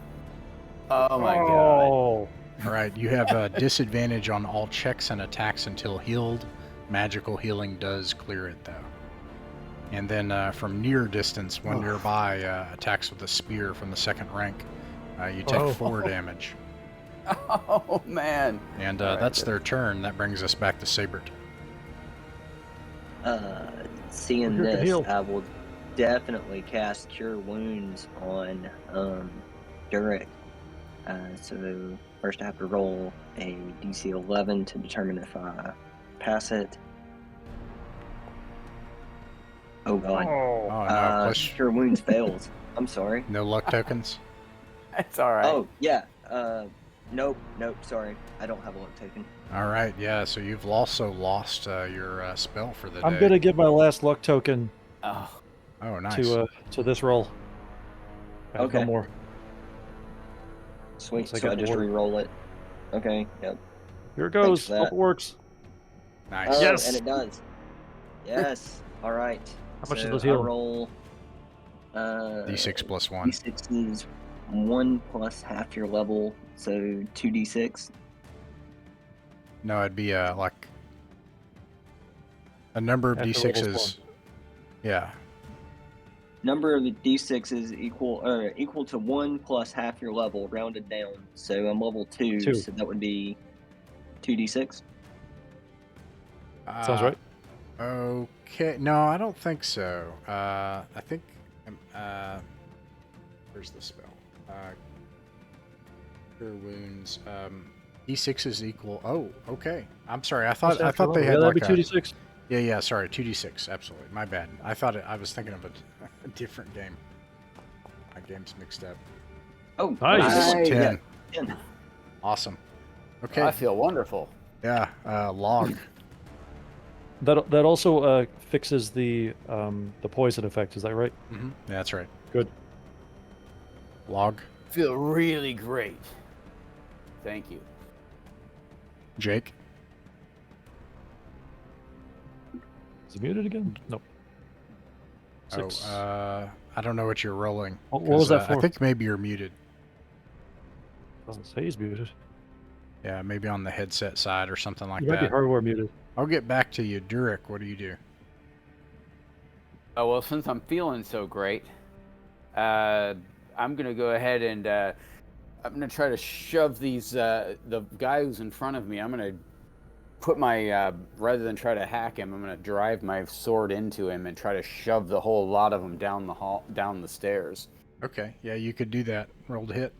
Oh my god. Oh. All right, you have a disadvantage on all checks and attacks until healed. Magical healing does clear it though. And then from near distance, one nearby attacks with a spear from the 2nd rank. You take 4 damage. Oh man. And All right, that's their turn. That brings us back to Sabert. Seeing Who can this, heal? I will definitely cast Cure Wounds on Durek. So first I have to roll a DC 11 to determine if I pass it. Oh god. Oh no, plus Cure Wounds fails. I'm sorry. no luck tokens. That's all right. Oh yeah. Nope. Sorry, I don't have a luck token. All right, yeah. So you've also lost your spell for the day. I'm gonna give my last luck token Oh, Oh, nice. to this roll. I have Okay. no more. Sweet. Once I So I get just bored. re-roll it. Okay. Yep. Here it goes. for Hope that. it works. Nice. Oh, Yes. and it does. Yes. All right. How much so does it heal? I roll. D6 plus 1. D6 is 1 plus half your level, so 2d6. No, it'd be like a number of After D6s. level's Yeah. Number of the d6s equal to 1 plus half your level, rounded down. So I'm level 2, Two. so that would be 2d6. Sounds right. Okay. No, I don't think so. I think. Where's the spell? Cure wounds. D6s equal. Oh, okay. I'm sorry. I thought they had that'd like be 2d6. Yeah. Sorry, 2d6. Absolutely. My bad. I was thinking of a different game. My game's mixed up. Oh, Nice. Nice. 10. 10. Awesome. Okay. I feel wonderful. Yeah. Log. That also fixes the poison effect. Is that right? Yeah, that's right. Good. Log. Feel really great. Thank you. Jake. Is he muted again? Nope. 6. Oh, I don't know what you're rolling. What was 'cause, that I for? think maybe you're muted. Doesn't say he's muted. Yeah, maybe on the headset side or something like He might be that. hardware muted. I'll get back to you. Durek, what do you do? Oh well, since I'm feeling so great, I'm gonna go ahead and I'm gonna try to shove these the guy who's in front of me. I'm gonna put my rather than try to hack him, I'm gonna drive my sword into him and try to shove the whole lot of them down the stairs. Okay, yeah, you could do that. Roll to hit.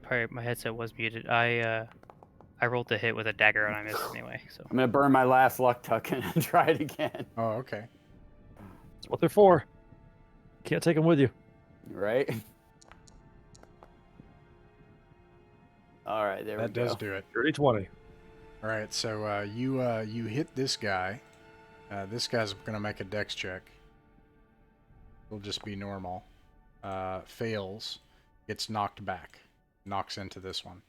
Sorry, my headset was muted. I I rolled to hit with a dagger and I missed anyway. So I'm gonna burn my last luck token and try it again. Oh, okay. That's what they're for. Can't take them with you. Right? All right, there we That go. does do it. Dirty 20. All right, so you hit this guy. This guy's gonna make a dex check. It'll just be normal. Fails, gets knocked back, knocks into this one.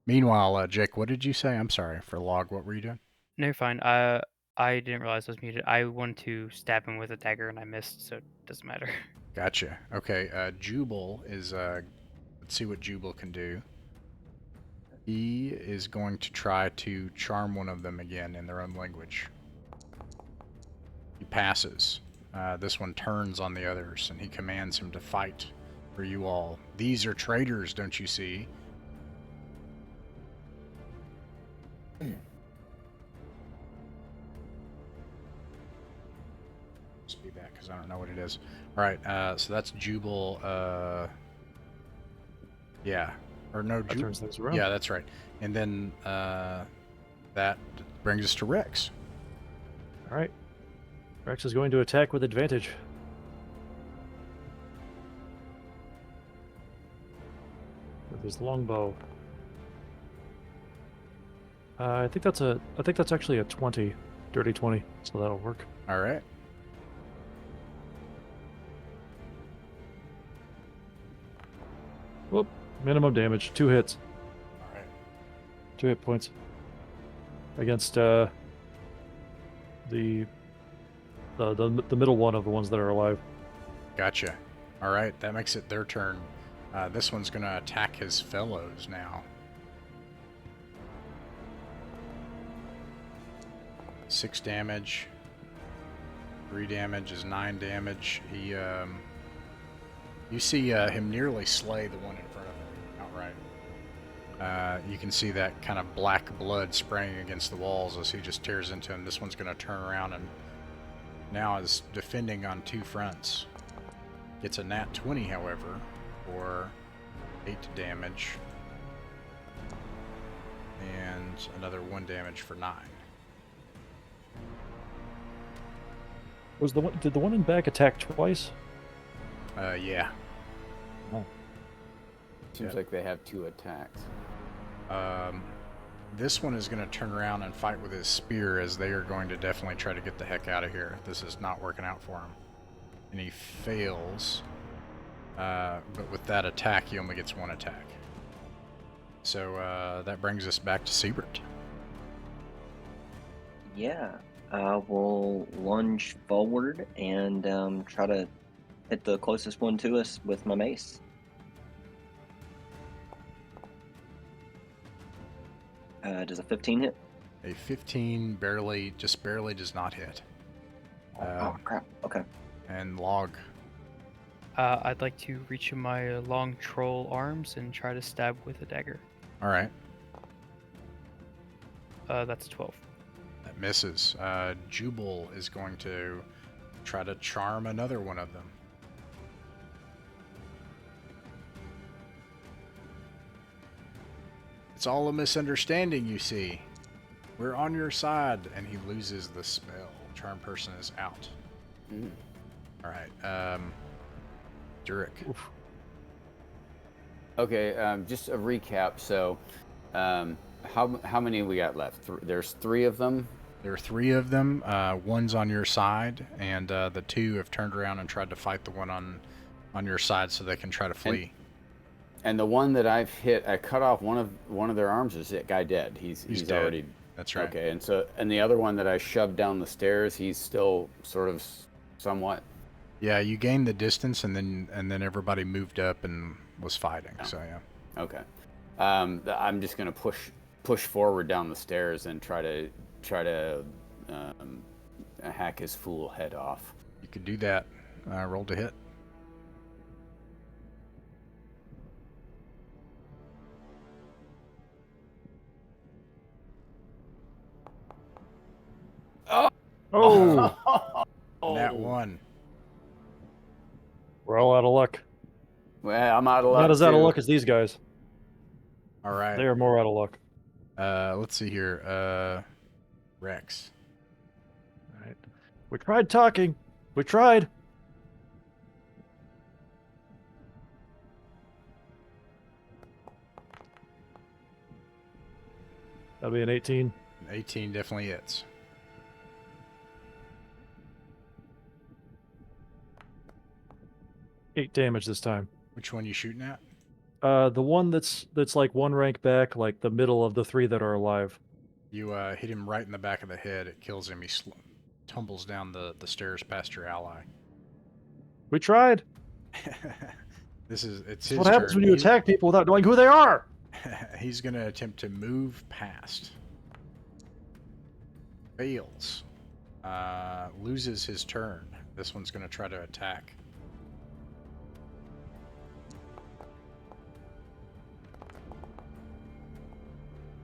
Meanwhile, Jake, what did you say? I'm sorry for log. What were you doing? no, you're fine. I didn't realize I was muted. I wanted to stab him with a dagger and I missed, so it doesn't matter. Gotcha. Okay, Jubal is. Let's see what Jubal can do. He is going to try to charm one of them again in their own language. He passes. This one turns on the others, and he commands him to fight for you all. These are traitors, don't you see? Just be that, because I don't know what it is. All right, so that's Jubal. Yeah. Or no, That turns things around. Yeah, that's right. And then that brings us to Rex. All right. Rex is going to attack with advantage. With his longbow. I think that's actually a 20, dirty 20, so that'll work. All right. Whoop. Minimum damage, 2 hits, All right. 2 hit points. Against the middle one of the ones that are alive. Gotcha. All right, that makes it their turn. This one's going to attack his fellows now. 6 damage. 3 damage is 9 damage. He, you see him nearly slay the one in front of him outright. You can see that kind of black blood spraying against the walls as he just tears into him. This one's going to turn around and now is defending on 2 fronts. Gets a nat 20, however, for 8 damage. And another 1 damage for 9. Did the one in back attack twice? Yeah. Oh. Seems like they have 2 attacks. This one is going to turn around and fight with his spear, as they are going to definitely try to get the heck out of here. This is not working out for him. And he fails. But with that attack, he only gets 1 attack. So that brings us back to Siebert. Yeah, I will lunge forward and try to hit the closest one to us with my mace. Does a 15 hit? A 15 just barely does not hit. Oh, crap. Okay. And log. I'd like to reach in my long troll arms and try to stab with a dagger. All right. That's 12. That misses. Jubal is going to try to charm another one of them. It's all a misunderstanding, you see. We're on your side. And he loses the spell. Charm person is out. Mm. All right. Durek. Okay, just a recap. So, how many we got left? There's 3 of them. There are 3 of them. One's on your side, and the 2 have turned around and tried to fight the one on your side, so they can try to flee. And the one that I've hit, I cut off one of their arms. Is that guy dead? He's dead. already. That's right. Okay, and the other one that I shoved down the stairs, he's still sort of somewhat. Yeah, you gained the distance, and then everybody moved up and was fighting. Oh. So yeah. Okay. I'm just gonna push forward down the stairs and try to hack his fool head off. You could do that. Roll to hit. Oh! Nat 1. We're all out of luck. Well, I'm out of luck. Not as out of too. luck as these guys. All right. They are more out of luck. Let's see here. Rex. All right. We tried talking. We tried. That'll be an 18. 18 definitely hits. Eight damage this time. Which one you shooting at? The one that's like one rank back, like the middle of the three that are alive. You hit him right in the back of the head. It kills him. He tumbles down the stairs past your ally. We tried. It's That's his what happens turn. when you attack people without knowing who they are. He's going to attempt to move past. Fails. Loses his turn. This one's going to try to attack.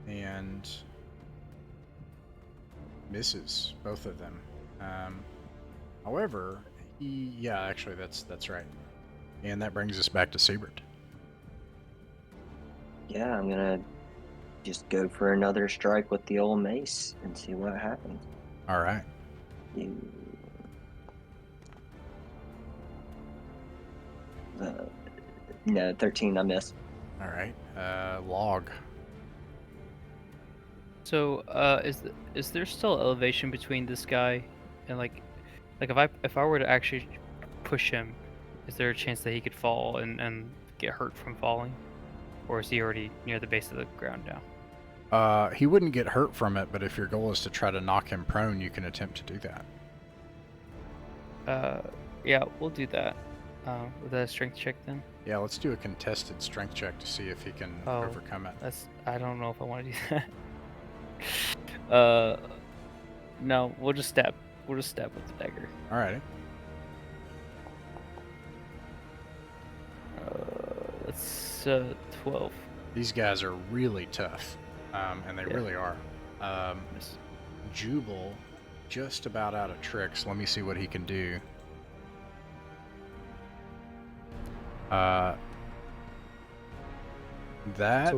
And misses both of them. However, actually that's right. And that brings us back to Siebert. Yeah, I'm gonna just go for another strike with the old mace and see what happens. All right. No, 13, I missed. All right. Log. So, is there still elevation between this guy and like if I were to actually push him, is there a chance that he could fall and get hurt from falling, or is he already near the base of the ground now? He wouldn't get hurt from it, but if your goal is to try to knock him prone, you can attempt to do that. Yeah, we'll do that. With a strength check then. Yeah, let's do a contested strength check to see if he can overcome it. I don't know if I want to do that. No, we'll just stab. We'll just stab with the dagger. Alrighty. That's 12. These guys are really tough, and they really are. Jubal, just about out of tricks. Let me see what he can do. So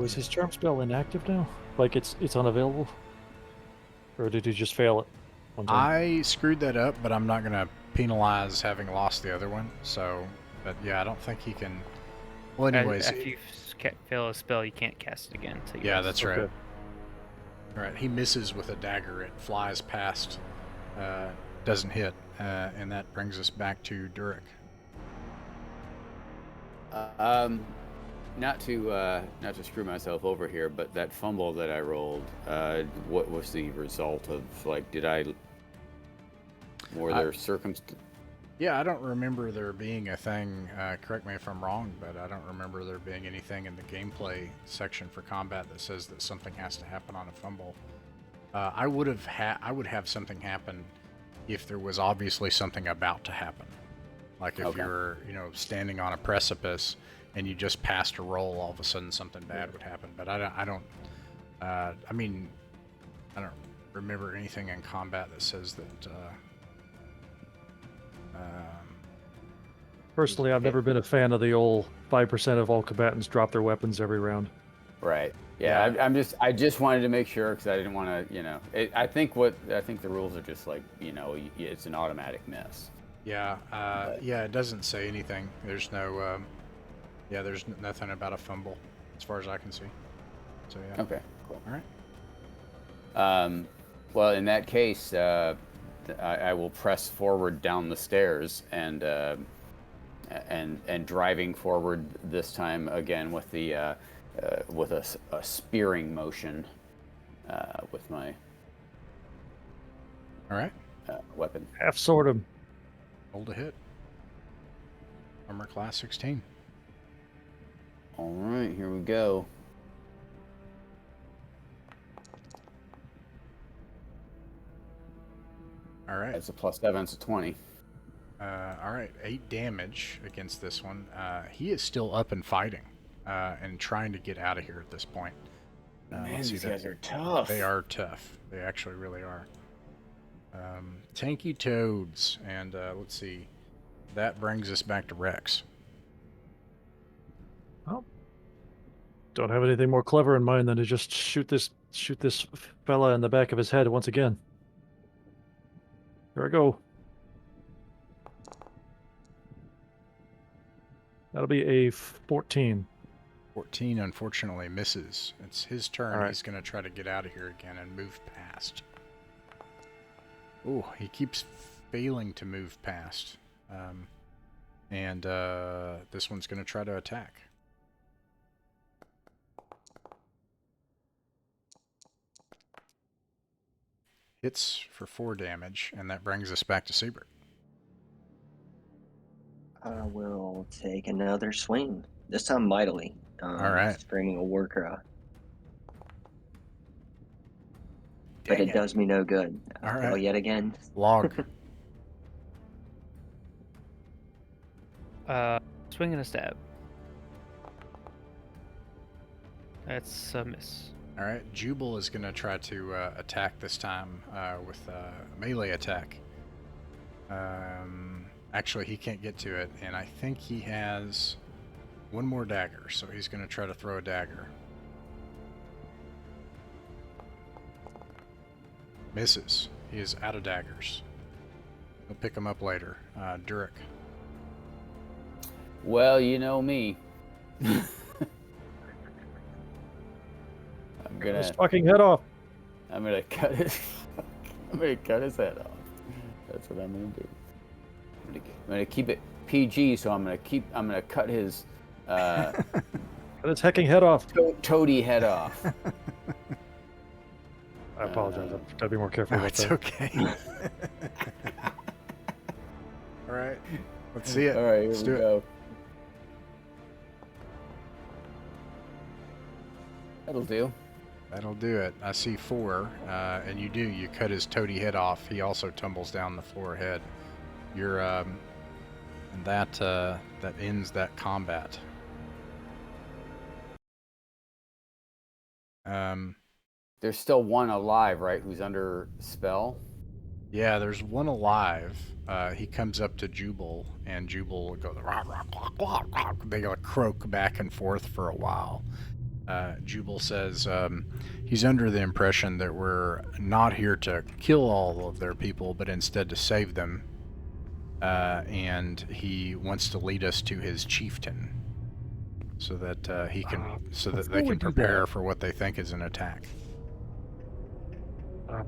is his charm spell inactive now? Like it's unavailable? Or did he just fail it one time? I screwed that up, but I'm not going to penalize having lost the other one. So, but yeah, I don't think he can. Well, anyways. If you fail a spell, you can't cast it again. So yeah, that's right. Okay. All right, he misses with a dagger. It flies past, doesn't hit, and that brings us back to Durek. Not to screw myself over here, but that fumble that I rolled, what was the result of? Like, were there circumstances? Yeah, I don't remember there being a thing. Correct me if I'm wrong, but I don't remember there being anything in the gameplay section for combat that says that something has to happen on a fumble. I would have something happen if there was obviously something about to happen. Like if you're, standing on a precipice and you just passed a roll, all of a sudden something bad would happen. But I don't remember anything in combat that says that. Personally, I've never been a fan of the old 5% of all combatants drop their weapons every round. Right. Yeah. I just wanted to make sure because I didn't want to. I think the rules are just like it's an automatic miss. Yeah. It doesn't say anything. There's no. There's nothing about a fumble, as far as I can see. So yeah. Okay. Cool. All right. Well, in that case, I will press forward down the stairs and driving forward this time again with the with a spearing motion with my All right. Weapon. Half sword him. Roll to hit. Armor class 16. All right, here we go. All right. That's a +7, it's a 20. All right, 8 damage against this one. He is still up and fighting, and trying to get out of here at this point. Man, these guys are tough. They are tough. They actually really are. Tanky toads, and let's see. That brings us back to Rex. Well, don't have anything more clever in mind than to just shoot this fella in the back of his head once again. Here I go. That'll be a 14. 14 unfortunately misses. It's his turn. Alright. He's going to try to get out of here again and move past. Ooh, he keeps failing to move past. This one's going to try to attack. Hits for 4 damage, and that brings us back to Seabrook. I will take another swing. This time mightily. Alright. Screaming a war cry. Dang But it does me no good. All I fail right. yet again. Log. Swing and a stab. That's a miss. All right, Jubal is going to try to attack this time with a melee attack. Actually, he can't get to it, and I think he has one more dagger, so he's going to try to throw a dagger. Misses. He is out of daggers. He'll pick them up later. Durek. Well, you know me. I'm Cut his gonna fucking head off. I'm gonna cut his I'm gonna cut his head off. That's what I'm gonna do. I'm gonna keep it PG, so I'm gonna cut his Cut his hecking head off. toady head off. I apologize. I've got to be more careful No, about it's that. okay. All right, let's see it. All right, here Let's we do it. go. That'll do. That'll do it. I see 4, and you do. You cut his toady head off. He also tumbles down the floor head. You're, and that ends that combat. There's still one alive, right? Who's under spell? Yeah, there's one alive. He comes up to Jubal, and Jubal goes, "Rah, rah, rah, rah, rah." They go croak back and forth for a while. Jubal says he's under the impression that we're not here to kill all of their people, but instead to save them. And he wants to lead us to his chieftain, so that he can, so that they before we can do prepare that- for what they think is an attack.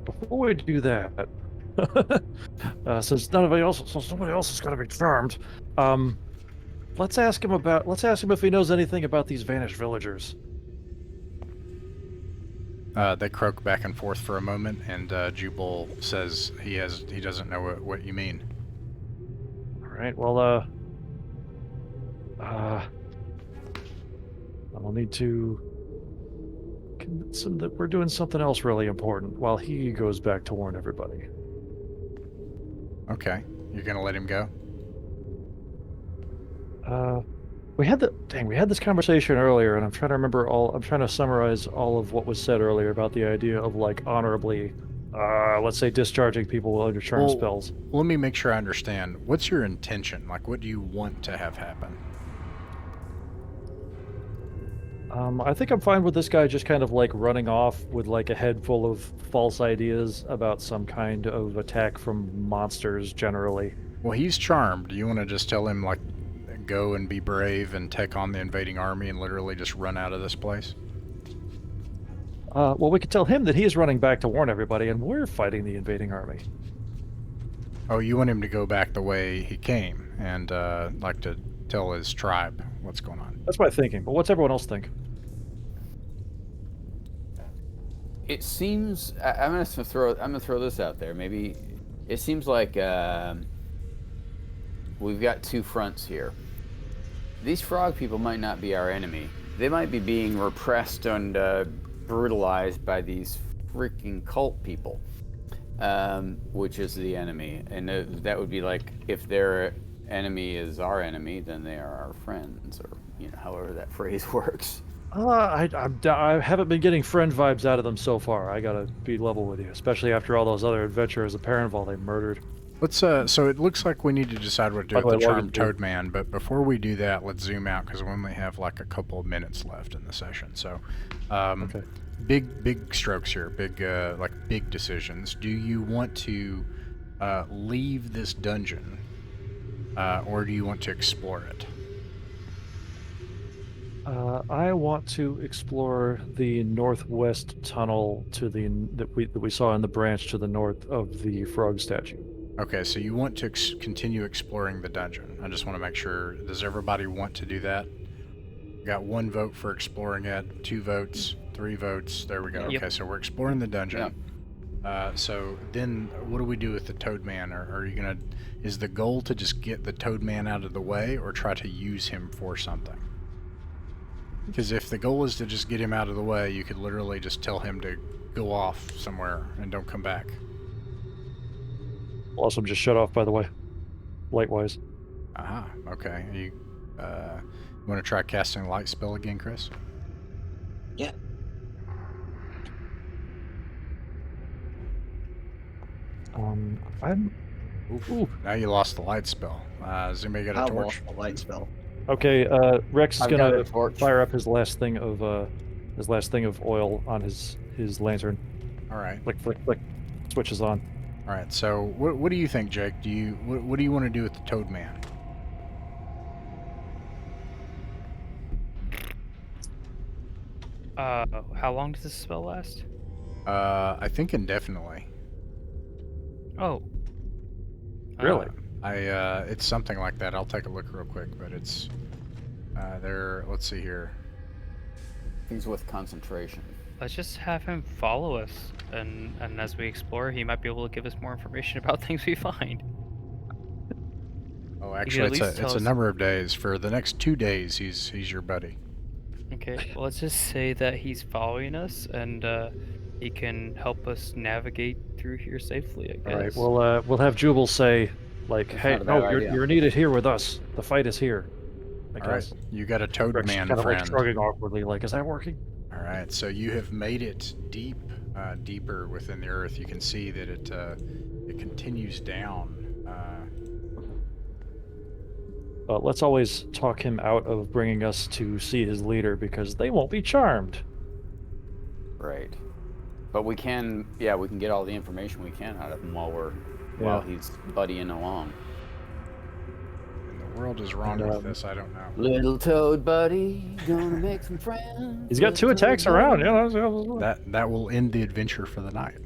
Before we do that, since nobody else is going to be charmed, let's ask him if he knows anything about these vanished villagers. They croak back and forth for a moment, and Jubal says he doesn't know what you mean. All right. Well, I'll need to convince him that we're doing something else really important while he goes back to warn everybody. Okay, you're gonna let him go? We had this conversation earlier, and I'm trying to summarize all of what was said earlier about the idea of like honorably, let's say, discharging people under charm Well, spells. Let me make sure I understand. What's your intention? Like, what do you want to have happen? I think I'm fine with this guy just kind of like running off with like a head full of false ideas about some kind of attack from monsters generally. Well, he's charmed. Do you want to just tell him, like, go and be brave and take on the invading army and literally just run out of this place? Well, we could tell him that he is running back to warn everybody, and we're fighting the invading army. Oh, you want him to go back the way he came and, like, to tell his tribe what's going on. That's my thinking. But what's everyone else think? It seems I'm gonna throw this out there. Maybe it seems like we've got two fronts here. These frog people might not be our enemy. They might be being repressed and brutalized by these freaking cult people, which is the enemy. And that would be like, if their enemy is our enemy, then they are our friends, or however that phrase works. I haven't been getting friend vibes out of them so far. I gotta be level with you, especially after all those other adventurers of Perenval they murdered. Let's so it looks like we need to decide what to do By the with way, the Logan, charmed too. toad man, but before we do that, let's zoom out because we only have like a couple of minutes left in the session. So, Okay. big strokes here, big decisions. Do you want to leave this dungeon, or do you want to explore it? I want to explore the northwest tunnel to that we saw in the branch to the north of the frog statue. Okay, so you want to continue exploring the dungeon. I just want to make sure. Does everybody want to do that? Got 1 vote for exploring it, 2 votes, 3 votes. There we go. Yep. Okay, so we're exploring the dungeon. So then, what do we do with the Toad Man? Are you gonna? Is the goal to just get the Toad Man out of the way, or try to use him for something? Because if the goal is to just get him out of the way, you could literally just tell him to go off somewhere and don't come back. Also, just shut off, by the way, light-wise. Aha. Okay. You want to try casting light spell again, Chris? Yeah. I'm Oof. Ooh. Now you lost the light spell. Has anybody got a I torch? lost the light spell. okay. Rex is I've got gonna a torch. fire up his last thing of oil on his lantern. All right. Flick, flick, flick. Switches on. All right. So, what do you think, Jake? What do you want to do with the Toad Man? How long does this spell last? I think indefinitely. Oh. Really? It's something like that. I'll take a look real quick, but it's there. Let's see here. Things with concentration. Let's just have him follow us, and as we explore, he might be able to give us more information about things we find. Oh, at actually, least it's tell a us- number of days. For the next 2 days, he's your buddy. Okay, well, let's just say that he's following us, and he can help us navigate through here safely, I guess. All right. We'll have Jubal say, like, That's "Hey, not a bad no, idea. you're needed here with us. The fight is here." I All right, guess. you got a Toad Rex Man kind of like friend. shrugging awkwardly, like, "Is that working?" All right, so you have made it deeper within the earth. You can see that it continues down. Let's always talk him out of bringing us to see his leader because they won't be charmed. Right. But we can get all the information we can out of him while he's buddying along. And the world is wrong And, with this. I don't know. Little toad buddy, gonna make some friends. He's got 2 Little toad attacks around. buddy. Yeah, That will end the adventure for the night.